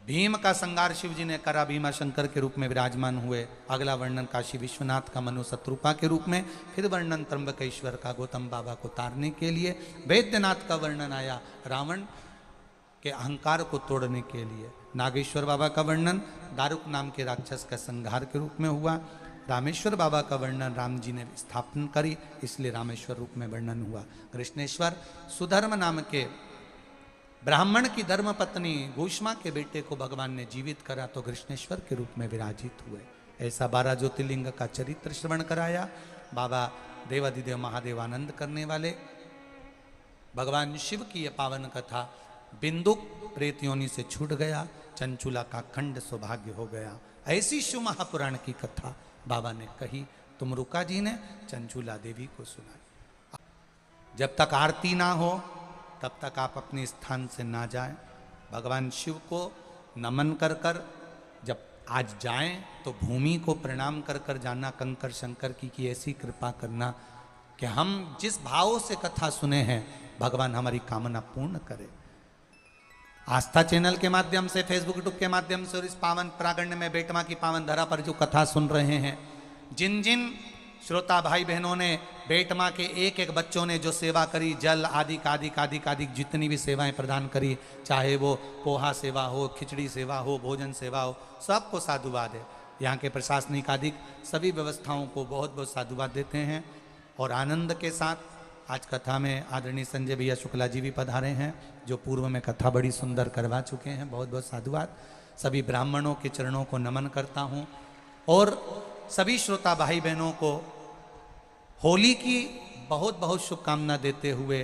भीम का संगार शिव जी ने करा, भीमाशंकर के रूप में विराजमान हुए। अगला वर्णन काशी विश्वनाथ का मनु शत्रुपा के रूप में। फिर वर्णन त्र्यंबकेश्वर का गौतम बाबा को तारने के लिए। वैद्यनाथ का वर्णन आया, रावण के अहंकार को तोड़ने के लिए। नागेश्वर बाबा का वर्णन दारुक नाम के राक्षस का संहार के रूप में हुआ। रामेश्वर बाबा का वर्णन राम जी ने स्थापना करी, इसलिए रामेश्वर रूप में वर्णन हुआ। कृष्णेश्वर सुधर्म नाम के ब्राह्मण की धर्म पत्नी घोषमा के बेटे को भगवान ने जीवित करा, तो कृष्णेश्वर के रूप में विराजित हुए। ऐसा 12 ज्योतिर्लिंग का चरित्र श्रवण कराया। बाबा देवाधिदेव महादेव आनंद करने वाले। भगवान शिव की यह पावन कथा, बिंदुक प्रेत योनि से छूट गया, चंचुला का खंड सौभाग्य हो गया। ऐसी शिव महापुराण की कथा बाबा ने कही, तुमरुका जी ने चंचुला देवी को सुनाई। जब तक आरती ना हो तब तक आप अपने स्थान से ना जाएं। भगवान शिव को नमन कर कर जब आज जाएं तो भूमि को प्रणाम कर कर जाना, कंकर शंकर की ऐसी कृपा करना कि हम जिस भाव से कथा सुने हैं भगवान हमारी कामना पूर्ण करे। आस्था चैनल के माध्यम से, फेसबुक यूट्यूब के माध्यम से और इस पावन प्रागण्य में बेटमा की पावन धरा पर जो कथा सुन रहे हैं, जिन जिन श्रोता भाई बहनों ने, बेटमा के एक एक बच्चों ने जो सेवा करी, जल आदि कादिक जितनी भी सेवाएं प्रदान करी, चाहे वो पोहा सेवा हो, खिचड़ी सेवा हो, भोजन सेवा हो, सबको साधुवाद है। यहाँ के प्रशासनिक आदि सभी व्यवस्थाओं को बहुत बहुत साधुवाद देते हैं। और आनंद के साथ आज कथा में आदरणीय संजय भैया शुक्ला जी भी पधारे हैं, जो पूर्व में कथा बड़ी सुंदर करवा चुके हैं। बहुत बहुत साधुवाद। सभी ब्राह्मणों के चरणों को नमन करता हूँ और सभी श्रोता भाई बहनों को होली की बहुत बहुत शुभकामना देते हुए